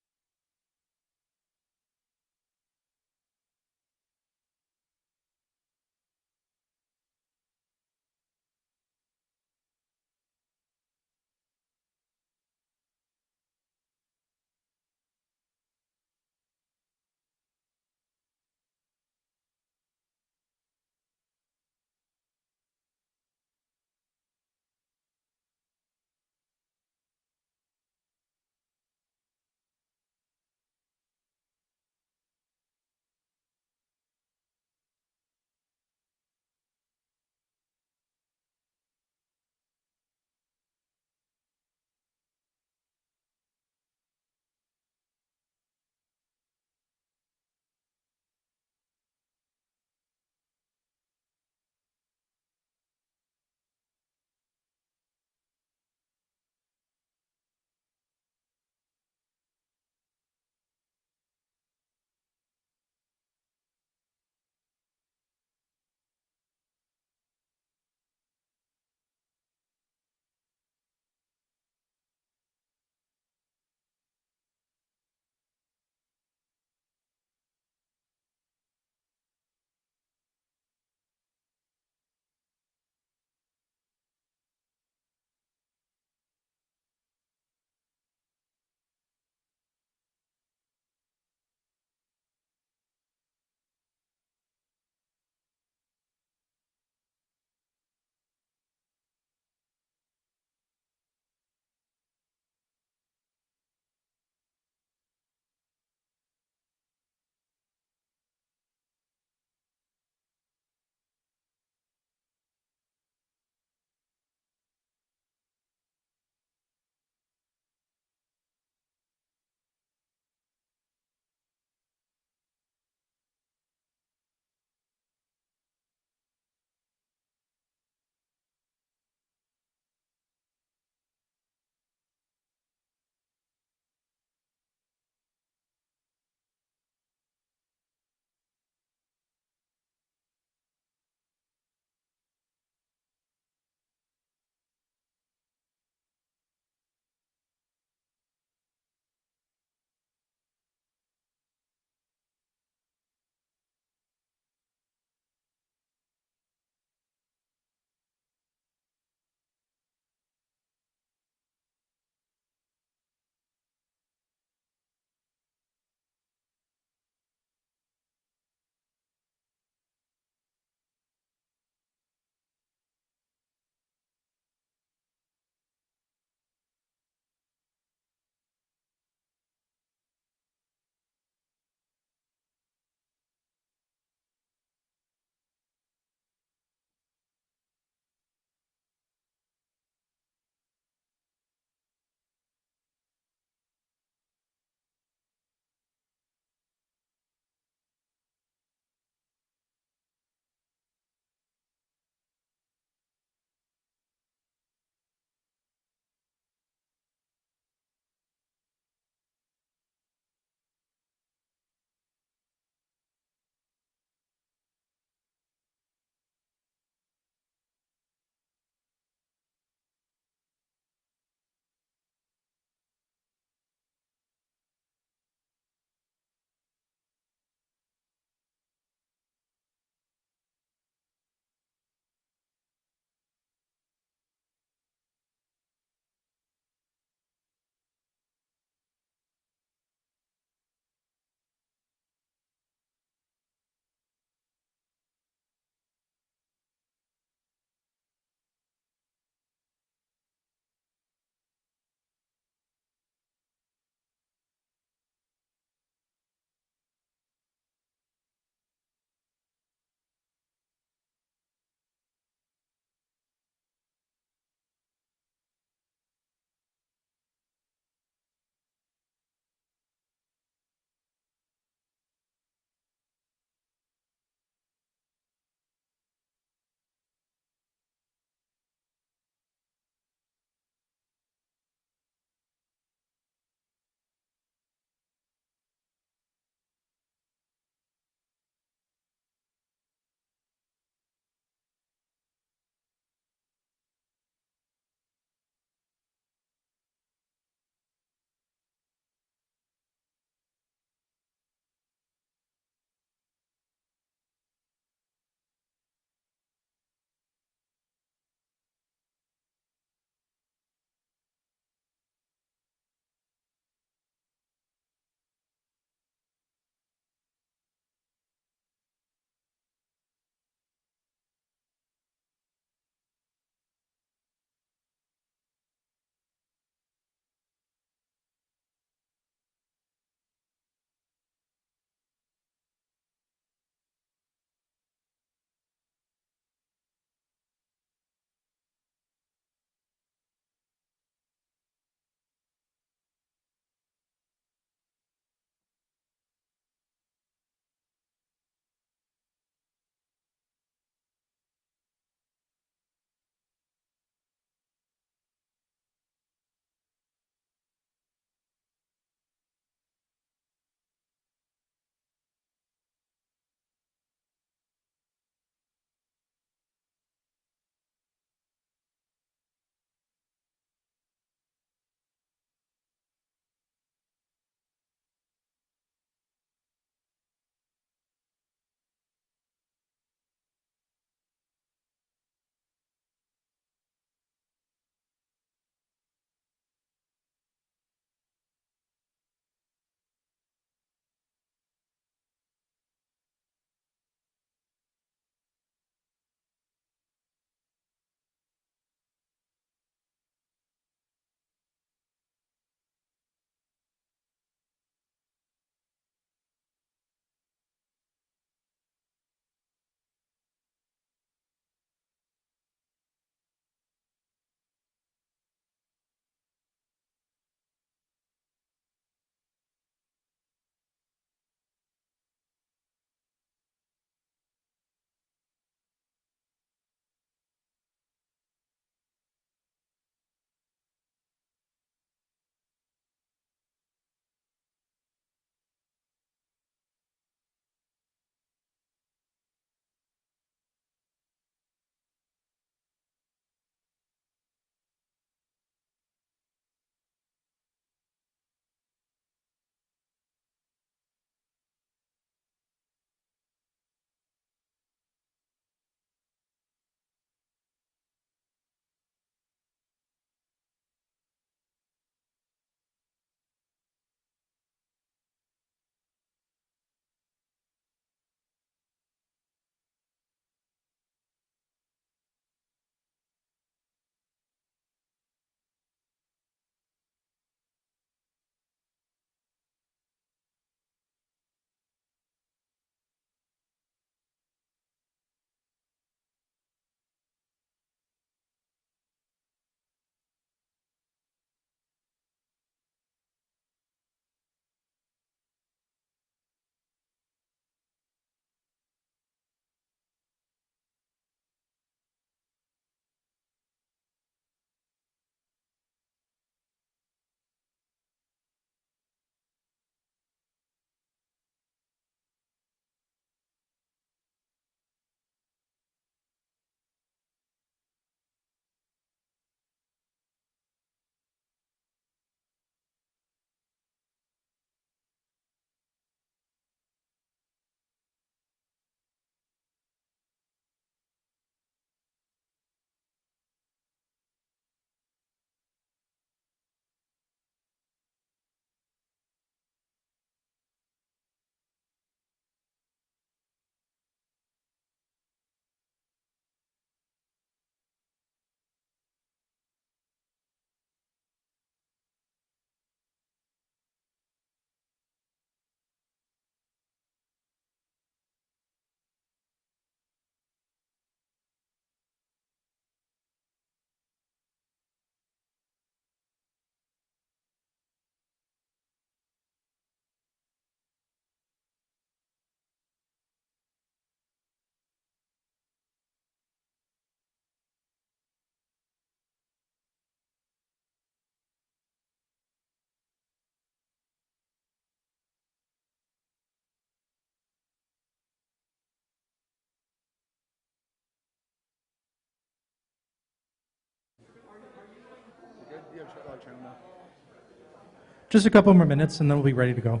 Just a couple more minutes and then we'll be ready to go.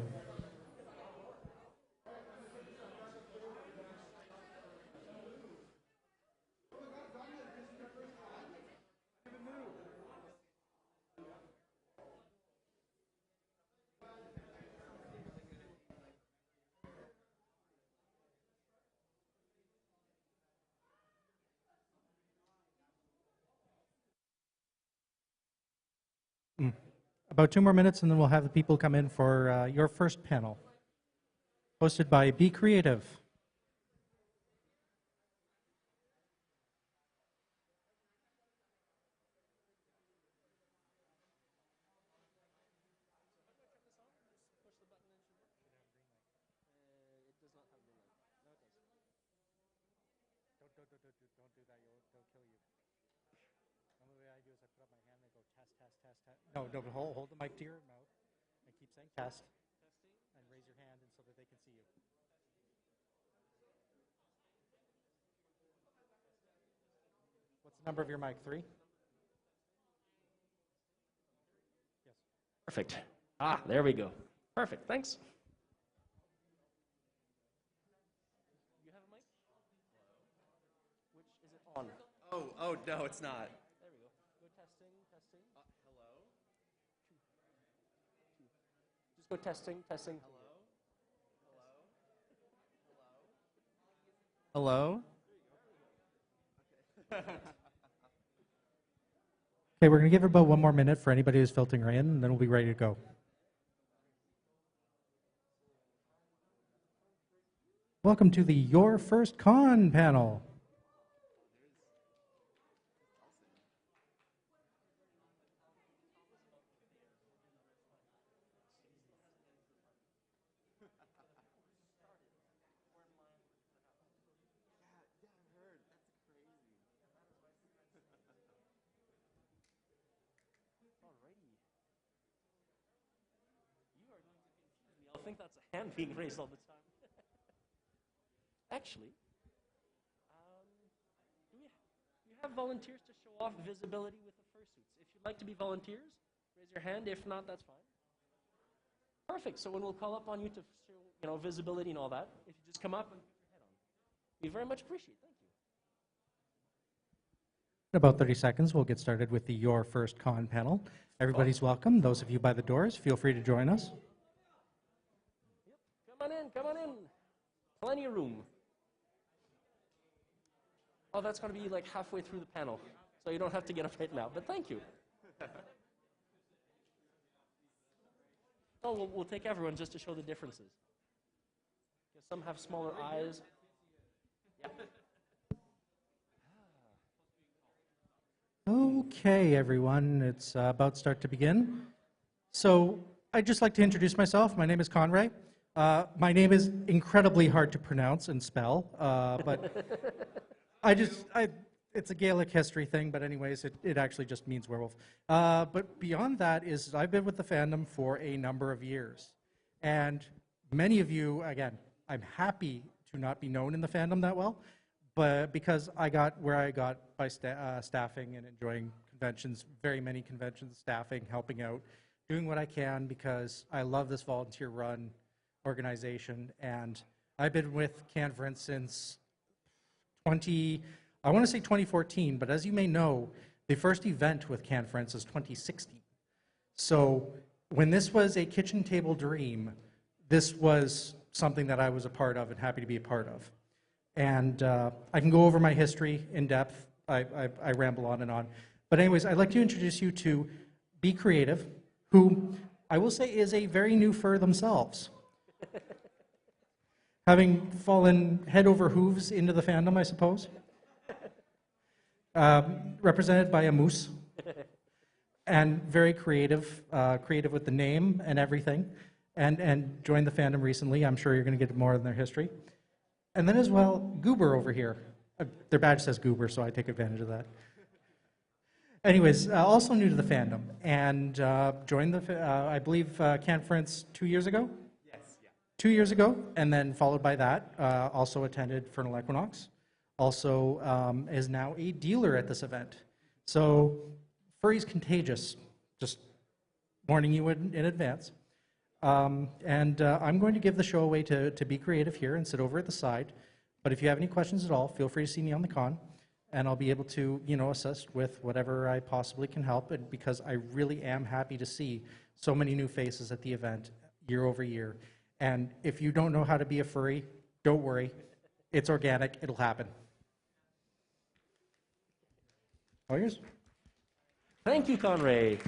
About 2 more minutes and then we'll have the people come in for your first panel, hosted by Be Creative. Don't do that, they'll kill you. The only way I do is I put up my hand and I go test, test, test, test. No, hold the mic to your mouth and keep saying test. And raise your hand and so that they can see you. What's the number of your mic? 3? Yes. Perfect. Ah, there we go. Perfect, thanks. You have a mic? Which is it on? Oh, no, it's not. There we go. Go testing, testing. Hello? Just go testing, testing. Hello? Okay, we're going to give it about 1 more minute for anybody who's filtering in, and then we'll be ready to go. Welcome to the Your First Con panel. I think that's a hand being raised all the time. Actually, do you have volunteers to show off visibility with the fursuits? If you'd like to be volunteers, raise your hand. If not, that's fine. Perfect. So when we'll call up on you to show, visibility and all that, if you just come up and put your head on, we very much appreciate it. Thank you. In about 30 seconds, we'll get started with the Your First Con panel. Everybody's welcome. Those of you by the doors, feel free to join us. Come on in. Plenty of room. Oh, that's going to be like halfway through the panel, so you don't have to get up right now, but thank you. Oh, we'll take everyone just to show the differences. Some have smaller eyes. Yeah. Okay, everyone, it's about to start to begin. So I'd just like to introduce myself. My name is Conray. My name is incredibly hard to pronounce and spell, but it's a Gaelic history thing, but anyways, it actually just means werewolf. But beyond that is I've been with the fandom for a number of years. And many of you, again, I'm happy to not be known in the fandom that well, but because I got where I got by staffing and enjoying conventions, very many conventions, staffing, helping out, doing what I can because I love this volunteer-run organization, and I've been with CanFURence since I want to say 2014, but as you may know, the first event with CanFURence is 2016. So when this was a kitchen table dream, this was something that I was a part of and happy to be a part of. And I can go over my history in depth. I ramble on and on. But anyways, I'd like to introduce you to Be Creative, who I will say is a very new fur themselves. Having fallen head over hooves into the fandom, I suppose. Represented by a moose. And very creative, creative with the name and everything. And joined the fandom recently. I'm sure you're going to get more in their history. And then as well, Goober over here. Their badge says Goober, so I take advantage of that. Anyways, also new to the fandom, and joined I believe, CanFURence 2 years ago? Yes, yeah. 2 years ago, and then followed by that, also attended Fernal Equinox. Also is now a dealer at this event. So, furry's contagious. Just warning you in advance. I'm going to give the show away to Be Creative here and sit over at the side. But if you have any questions at all, feel free to see me on the con, and I'll be able to, assist with whatever I possibly can help. And because I really am happy to see so many new faces at the event year over year. And if you don't know how to be a furry, don't worry. It's organic. It'll happen. All yours. Thank you, Conray.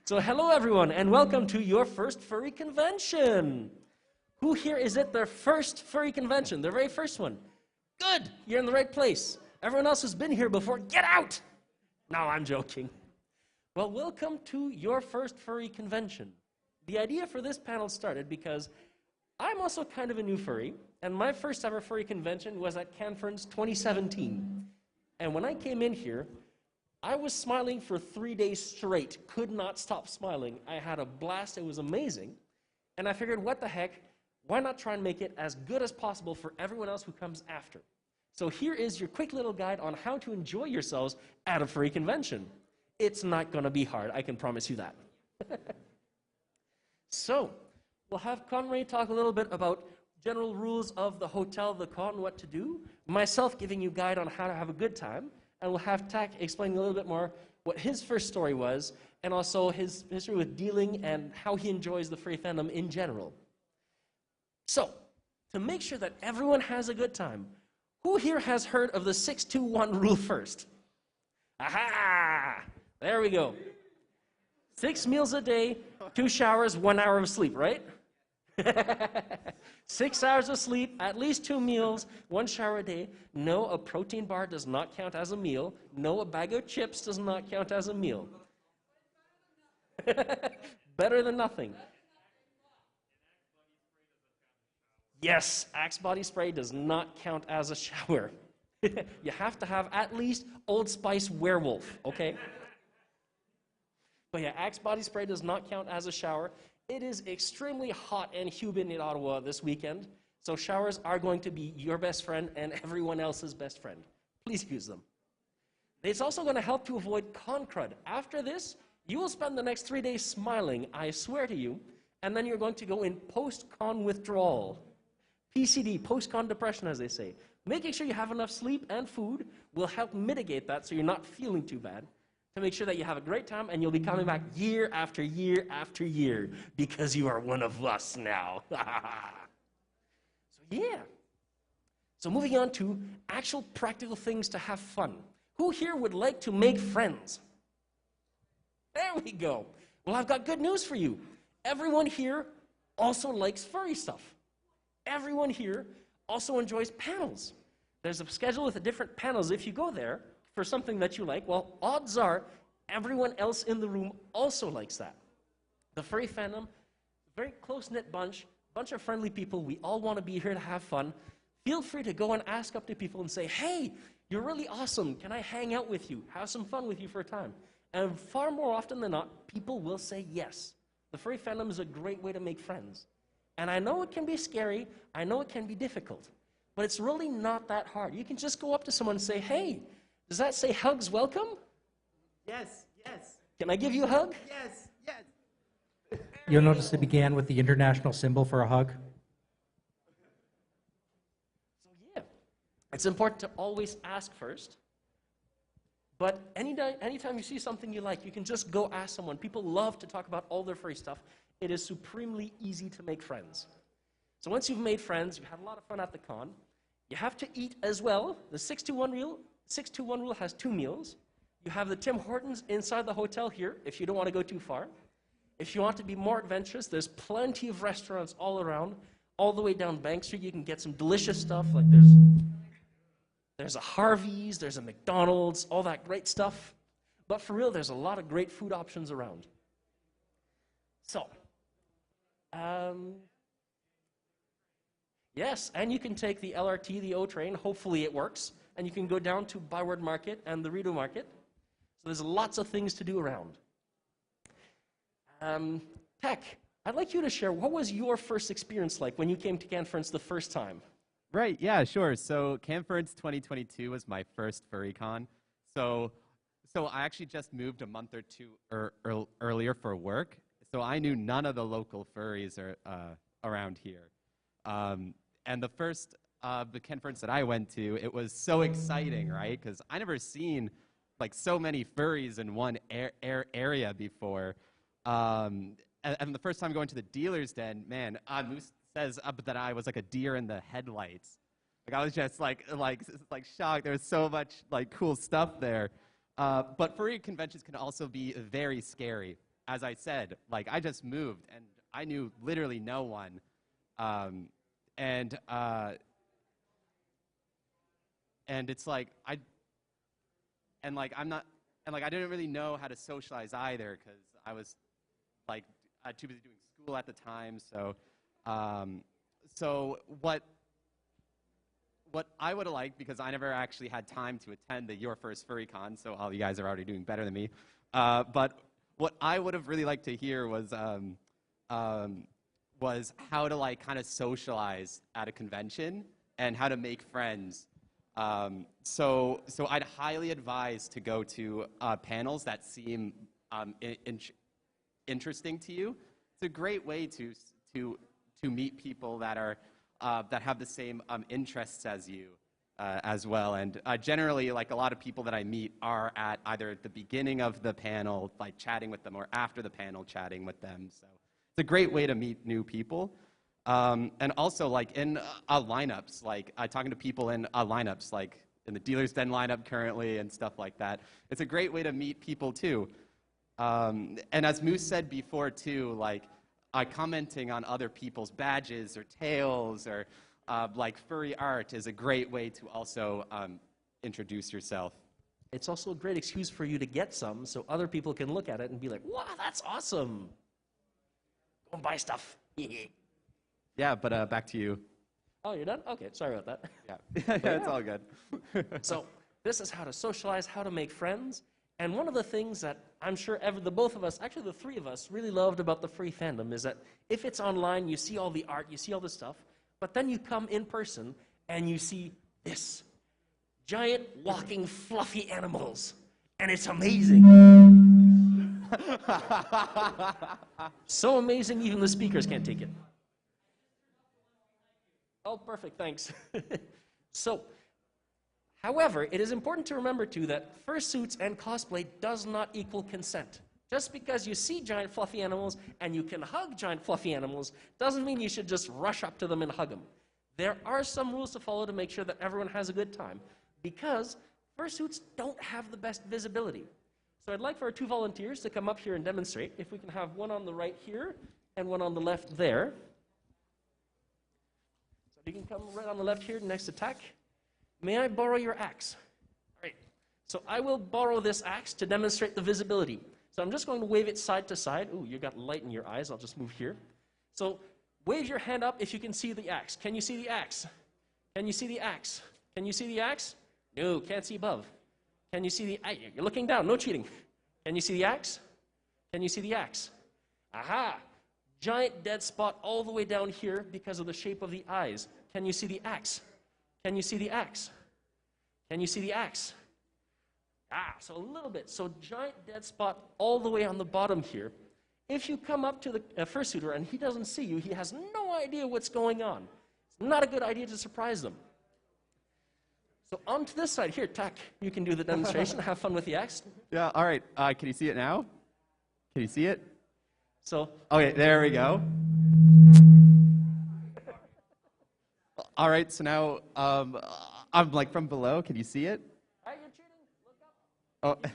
So hello, everyone, and welcome to your first furry convention. Who here is at their first furry convention, their very first one? Good, you're in the right place. Everyone else who's been here before, get out! No, I'm joking. Well, welcome to your first furry convention. The idea for this panel started because I'm also kind of a new furry, and my first ever furry convention was at CanFURence 2017. And when I came in here, I was smiling for 3 days straight, could not stop smiling. I had a blast, it was amazing. And I figured, what the heck, why not try and make it as good as possible for everyone else who comes after? So here is your quick little guide on how to enjoy yourselves at a furry convention. It's not gonna be hard, I can promise you that. So, we'll have Conray talk a little bit about general rules of the hotel, the con, what to do, myself giving you a guide on how to have a good time, and we'll have Tak explaining a little bit more what his first story was, and also his history with dealing and how he enjoys the furry fandom in general. So, to make sure that everyone has a good time, who here has heard of the 6-2-1 rule first? Aha! There we go. 6 meals a day, 2 showers, 1 hour of sleep, right? 6 hours of sleep, at least 2 meals, 1 shower a day. No, a protein bar does not count as a meal. No, a bag of chips does not count as a meal. Better than nothing. Yes, Axe body spray does not count as a shower. You have to have at least Old Spice Werewolf, okay? But yeah, Axe body spray does not count as a shower. It is extremely hot and humid in Ottawa this weekend, so showers are going to be your best friend and everyone else's best friend. Please use them. It's also going to help to avoid con crud. After this, you will spend the next 3 days smiling, I swear to you, and then you're going to go in post-con withdrawal. PCD, post-con depression, as they say. Making sure you have enough sleep and food will help mitigate that so you're not feeling too bad, to make sure that you have a great time and you'll be coming back year after year after year because you are one of us now. So yeah. So moving on to actual practical things to have fun. Who here would like to make friends? There we go. Well, I've got good news for you. Everyone here also likes furry stuff. Everyone here also enjoys panels. There's a schedule with the different panels. If you go there for something that you like, well, odds are everyone else in the room also likes that. The furry fandom, very close-knit bunch of friendly people. We all want to be here to have fun. Feel free to go and ask up to people and say, hey, you're really awesome. Can I hang out with you? Have some fun with you for a time? And far more often than not, people will say yes. The furry fandom is a great way to make friends. And I know it can be scary. I know it can be difficult. But it's really not that hard. You can just go up to someone and say, hey, does that say hugs welcome? Yes, yes. Can I give you a hug? Yes, yes. You'll notice it began with the international symbol for a hug. So yeah, it's important to always ask first. But anytime you see something you like, you can just go ask someone. People love to talk about all their furry stuff. It is supremely easy to make friends. So once you've made friends, you've had a lot of fun at the con, you have to eat as well. The 6-2-1 rule has 2 meals. You have the Tim Hortons inside the hotel here, if you don't want to go too far. If you want to be more adventurous, there's plenty of restaurants all around. All the way down Bank Street, you can get some delicious stuff, like there's a Harvey's, there's a McDonald's, all that great stuff. But for real, there's a lot of great food options around. So, yes, and you can take the LRT, the O train, hopefully it works, and you can go down to Byward Market and the Rideau Market. So there's lots of things to do around. Tak, I'd like you to share, what was your first experience like when you came to CanFURence the first time? Right, yeah, sure. So CanFURence 2022 was my first furry con. So so I actually just moved a month or two earlier for work, so I knew none of the local furries around here. And the first the CanFURence that I went to, it was so exciting, right? Because I never seen like so many furries in one area before. And the first time going to the dealer's den, man, Moose says that I was like a deer in the headlights. Like I was just like shocked. There was so much like cool stuff there. But furry conventions can also be very scary. As I said, like I just moved and I knew literally no one. And it's like I didn't really know how to socialize either because I was like too busy doing school at the time. So what I would have liked, because I never actually had time to attend the Your First Furry Con, so all you guys are already doing better than me. But what I would have really liked to hear was how to like kind of socialize at a convention and how to make friends. So I'd highly advise to go to panels that seem interesting to you. It's a great way to meet people that are that have the same interests as you as well. And generally, like a lot of people that I meet are at either at the beginning of the panel, like chatting with them, or after the panel, chatting with them. So it's a great way to meet new people. And also, like in lineups, like talking to people in lineups, like in the Dealer's Den lineup currently and stuff like that. It's a great way to meet people too. And as Moose said before too, like commenting on other people's badges or tails or like furry art is a great way to also introduce yourself. It's also a great excuse for you to get some so other people can look at it and be like, wow, that's awesome. Go and buy stuff. Yeah, but back to you. Oh, you're done? Okay, sorry about that. Yeah, yeah, it's all good. So this is how to socialize, how to make friends. And one of the things that I'm sure the both of us, actually the three of us, really loved about the furry fandom is that if it's online, you see all the art, you see all the stuff, but then you come in person and you see this. Giant, walking, fluffy animals. And it's amazing. So amazing, even the speakers can't take it. Oh, perfect, thanks. So, however, it is important to remember, too, that fursuits and cosplay does not equal consent. Just because you see giant fluffy animals and you can hug giant fluffy animals doesn't mean you should just rush up to them and hug them. There are some rules to follow to make sure that everyone has a good time, because fursuits don't have the best visibility. So I'd like for our two volunteers to come up here and demonstrate. If we can have one on the right here and one on the left there. So you can come right on the left here next to Tack. May I borrow your axe? All right. So I will borrow this axe to demonstrate the visibility. So I'm just going to wave it side to side. Ooh, you got light in your eyes. I'll just move here. So wave your hand up if you can see the axe. Can you see the axe? Can you see the axe? Can you see the axe? No, can't see above. Can you see the... You're looking down. No cheating. Can you see the axe? Can you see the axe? Aha! Giant dead spot all the way down here because of the shape of the eyes. Can you see the axe? Can you see the axe? Can you see the axe? So a little bit. So giant dead spot all the way on the bottom here. If you come up to the fursuiter and he doesn't see you, he has no idea what's going on. It's not a good idea to surprise them. So on to this side. Here, Tack, you can do the demonstration. Have fun with the axe. Yeah, all right. Can you see it now? Can you see it? So. Okay, there we go. All right, so now I'm like from below. Can you see it? You're cheating. Look up. Oh,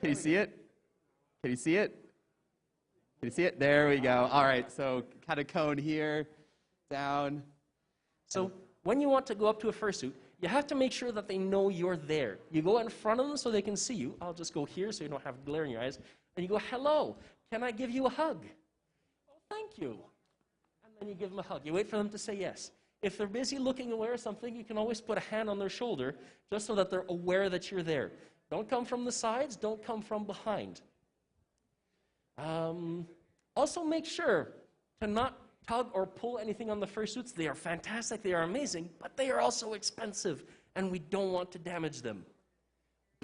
can you see it? Can you see it? Can you see it? There we go. All right, so kind of cone here, down. So when you want to go up to a fursuit, you have to make sure that they know you're there. You go in front of them so they can see you. I'll just go here so you don't have glare in your eyes. And you go, hello, can I give you a hug? Oh, thank you. And then you give them a hug. You wait for them to say yes. If they're busy looking away or something, you can always put a hand on their shoulder just so that they're aware that you're there. Don't come from the sides. Don't come from behind. Also make sure to not tug or pull anything on the fursuits. They are fantastic. They are amazing, but they are also expensive, and we don't want to damage them.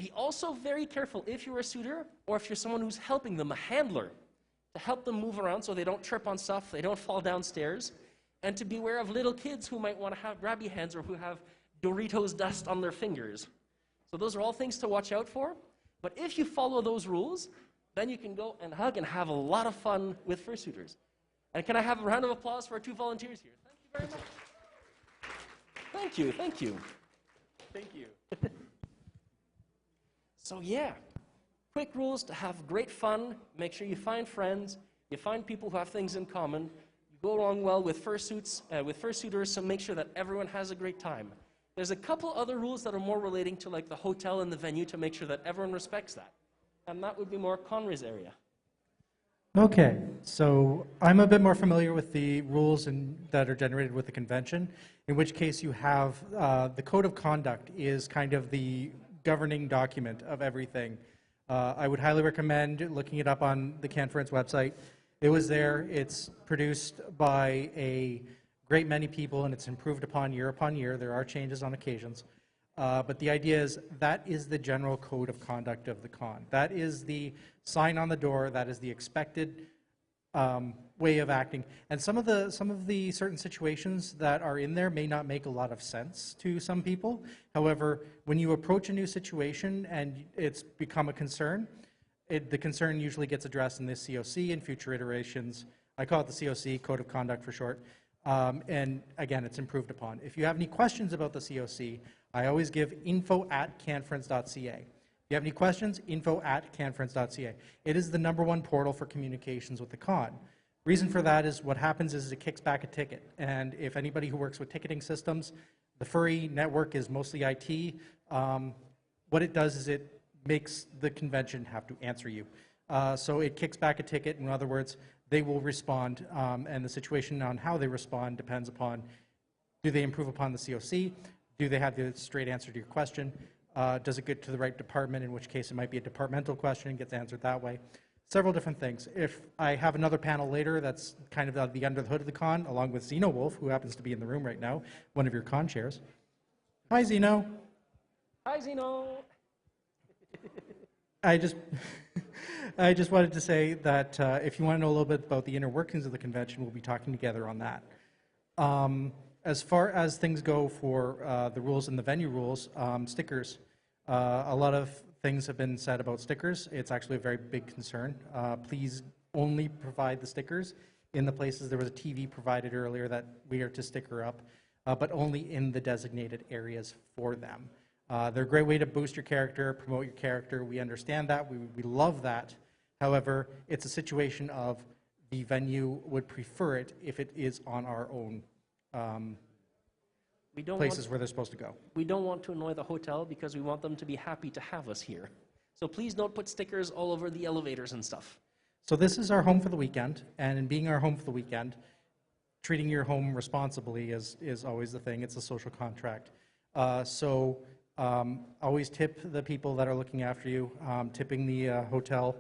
Be also very careful if you're a suitor or if you're someone who's helping them, a handler, to help them move around so they don't trip on stuff, they don't fall downstairs, and to beware of little kids who might want to have grabby hands or who have Doritos dust on their fingers. So those are all things to watch out for. But if you follow those rules, then you can go and hug and have a lot of fun with fursuiters. And can I have a round of applause for our 2 volunteers here? Thank you very much. Thank you, thank you. Thank you. So yeah, quick rules to have great fun. Make sure you find friends. You find people who have things in common. You go along well with fursuiters, so make sure that everyone has a great time. There's a couple other rules that are more relating to like the hotel and the venue to make sure that everyone respects that. And that would be more Conray's area. Okay, so I'm a bit more familiar with the rules that are generated with the convention, in which case you have the code of conduct is kind of the governing document of everything. I would highly recommend looking it up on the CanFURence website. It was there. It's produced by a great many people, and it's improved upon year. There are changes on occasions. But the idea is that is the general code of conduct of the con. That is the sign on the door. That is the expected way of acting. And some of the certain situations that are in there may not make a lot of sense to some people. However, when you approach a new situation and it's become a concern, the concern usually gets addressed in this COC and future iterations. I call it the COC, Code of Conduct for short. And again, it's improved upon. If you have any questions about the COC, I always give info@canfurence.ca. If you have any questions, info@canfurence.ca. It is the #1 portal for communications with the con. Reason for that is what happens is it kicks back a ticket. And if anybody who works with ticketing systems, the furry network is mostly IT. What it does is it makes the convention have to answer you. So it kicks back a ticket. In other words, they will respond, and the situation on how they respond depends upon, do they improve upon the COC? Do they have the straight answer to your question? Does it get to the right department, in which case it might be a departmental question and gets answered that way? Several different things. If I have another panel later that's kind of the under the hood of the con, along with Zeno Wolf, who happens to be in the room right now, one of your con chairs. Hi, Zeno. Hi, Zeno. I just wanted to say that if you want to know a little bit about the inner workings of the convention, we'll be talking together on that. As far as things go for the rules and the venue rules, stickers. A lot of things have been said about stickers. It's actually a very big concern. Please only provide the stickers in the places. There was a TV provided earlier that we are to sticker up, but only in the designated areas for them. They're a great way to boost your character, promote your character. We understand that. We love that. However, it's a situation of the venue would prefer it if it is on our own places where they're supposed to go. We don't want to annoy the hotel because we want them to be happy to have us here. So please don't put stickers all over the elevators and stuff. So this is our home for the weekend, and in being our home for the weekend, treating your home responsibly is always the thing. It's a social contract. Always tip the people that are looking after you. Tipping the hotel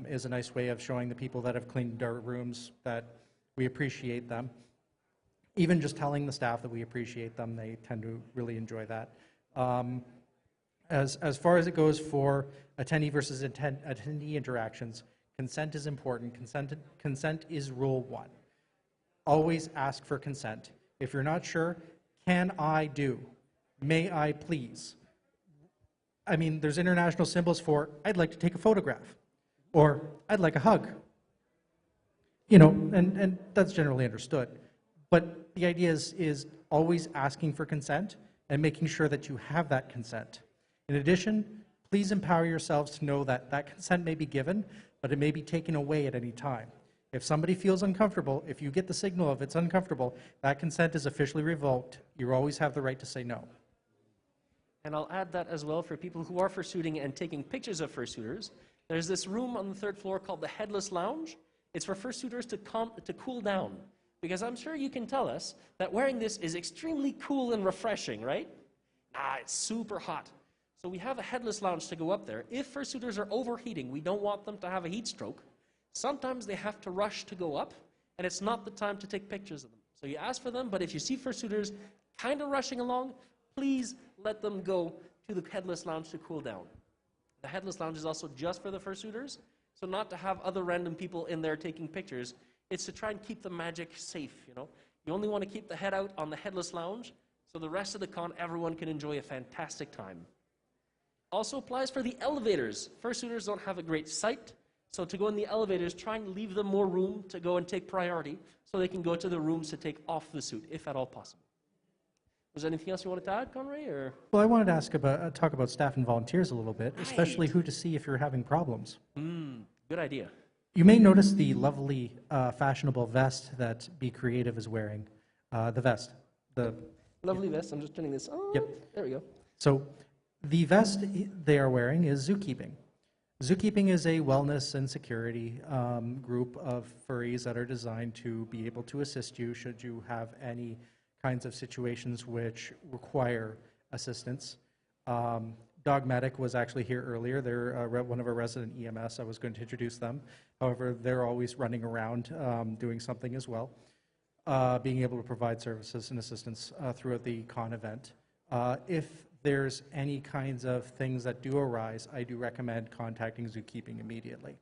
is a nice way of showing the people that have cleaned our rooms that we appreciate them. Even just telling the staff that we appreciate them, they tend to really enjoy that. As far as it goes for attendee versus attendee interactions, consent is important. Consent is rule 1. Always ask for consent. If you're not sure, can I do? May I please? I mean, there's international symbols for, I'd like to take a photograph, or I'd like a hug. You know, and that's generally understood. But the idea is always asking for consent and making sure that you have that consent. In addition, please empower yourselves to know that that consent may be given, but it may be taken away at any time. If somebody feels uncomfortable, if you get the signal of it's uncomfortable, that consent is officially revoked. You always have the right to say no. And I'll add that as well for people who are fursuiting and taking pictures of fursuiters. There's this room on the 3rd floor called the Headless Lounge. It's for fursuiters to cool down. Because I'm sure you can tell us that wearing this is extremely cool and refreshing, right? It's super hot. So we have a headless lounge to go up there. If fursuiters are overheating, we don't want them to have a heat stroke. Sometimes they have to rush to go up, and it's not the time to take pictures of them. So you ask for them, but if you see fursuiters kind of rushing along, please let them go to the headless lounge to cool down. The headless lounge is also just for the fursuiters, so not to have other random people in there taking pictures. It's to try and keep the magic safe, you know. You only want to keep the head out on the headless lounge, so the rest of the con, everyone can enjoy a fantastic time. Also applies for the elevators. Fursuiters don't have a great sight, so to go in the elevators, try and leave them more room to go and take priority, so they can go to the rooms to take off the suit, if at all possible. Was there anything else you wanted to add, Conray? Or? Well, I wanted to ask about, talk about staff and volunteers a little bit, especially who to see if you're having problems. Good idea. You may notice the lovely, fashionable vest that Be Creative is wearing. The vest. The Lovely vest. I'm just turning this on. Yep. There we go. So the vest they are wearing is zookeeping. Zookeeping is a wellness and security group of furries that are designed to be able to assist you should you have any kinds of situations which require assistance. Dogmatic was actually here earlier. They're one of our resident EMS. I was going to introduce them. However, they're always running around doing something as well, being able to provide services and assistance throughout the con event. If there's any kinds of things that do arise, I do recommend contacting Zookeeping immediately.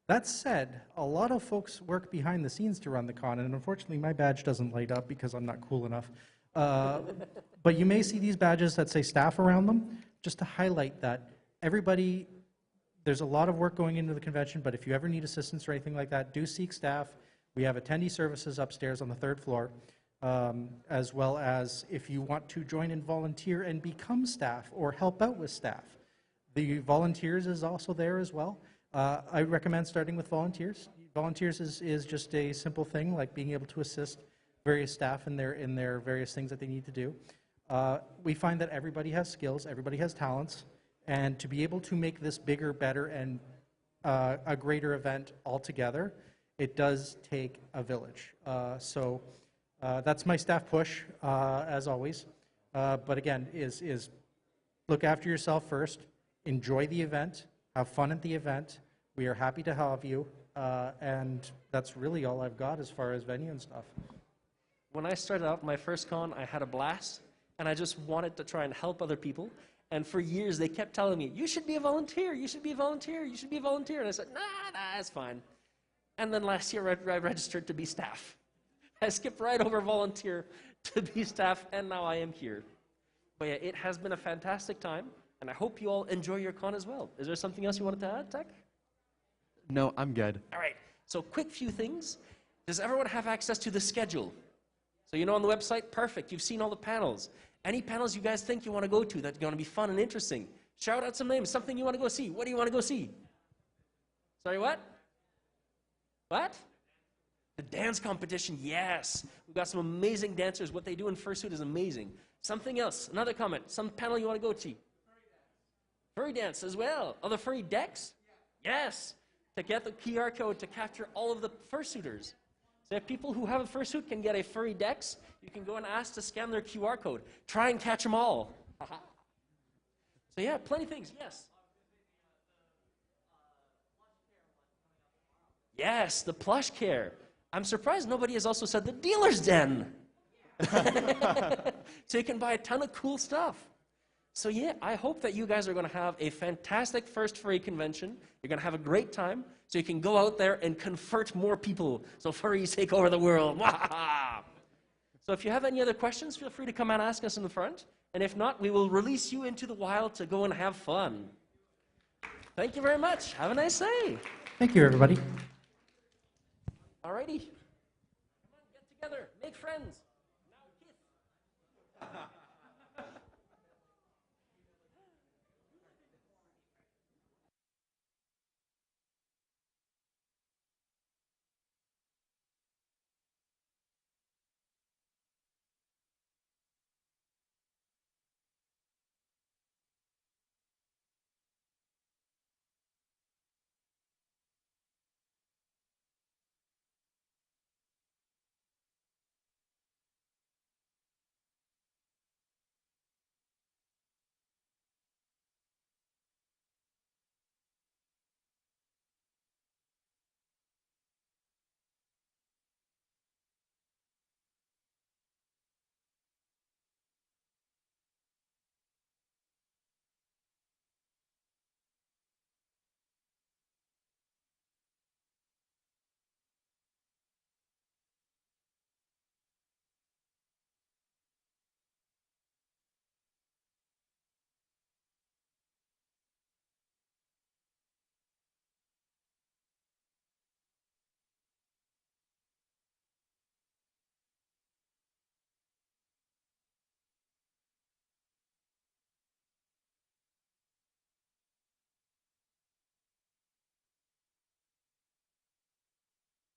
That said, a lot of folks work behind the scenes to run the con, and unfortunately my badge doesn't light up because I'm not cool enough. But you may see these badges that say staff around them, just to highlight that everybody, there's a lot of work going into the convention, but if you ever need assistance or anything like that, do seek staff. We have attendee services upstairs on the 3rd floor, as well as if you want to join and volunteer and become staff or help out with staff. The volunteers is also there as well. I recommend starting with volunteers. Volunteers is just a simple thing like being able to assist various staff in their various things that they need to do. We find that everybody has skills, everybody has talents, and to be able to make this bigger, better, and a greater event altogether, it does take a village. So that's my staff push, as always. But again, is look after yourself first, enjoy the event, have fun at the event. We are happy to have you, and that's really all I've got as far as venue and stuff. When I started out my first con, I had a blast, and I just wanted to try and help other people. And for years, they kept telling me, you should be a volunteer, you should be a volunteer, you should be a volunteer. And I said, nah, that's fine. And then last year, I registered to be staff. I skipped right over volunteer to be staff, and now I am here. But yeah, it has been a fantastic time, and I hope you all enjoy your con as well. Is there something else you wanted to add, Tech? No, I'm good. All right, so quick few things. Does everyone have access to the schedule? So you know on the website, perfect, you've seen all the panels. Any panels you guys think you want to go to that's going to be fun and interesting? Shout out some names, something you want to go see. What do you want to go see? Sorry, what? What? The dance competition, yes. We've got some amazing dancers. What they do in fursuit is amazing. Something else, another comment, some panel you want to go to? Furry dance as well. Oh, the furry decks? Yes. To get the QR code to capture all of the fursuiters. So if people who have a fursuit can get a furry dex, you can go and ask to scan their QR code. Try and catch them all. So yeah, plenty of things, yes. Yes, the plush care. I'm surprised nobody has also said the dealer's den. So you can buy a ton of cool stuff. So yeah, I hope that you guys are going to have a fantastic first furry convention. You're going to have a great time, so you can go out there and convert more people so furries take over the world. So if you have any other questions, feel free to come and ask us in the front. And if not, we will release you into the wild to go and have fun. Thank you very much. Have a nice day. Thank you, everybody. Alrighty. Come on, get together. Make friends.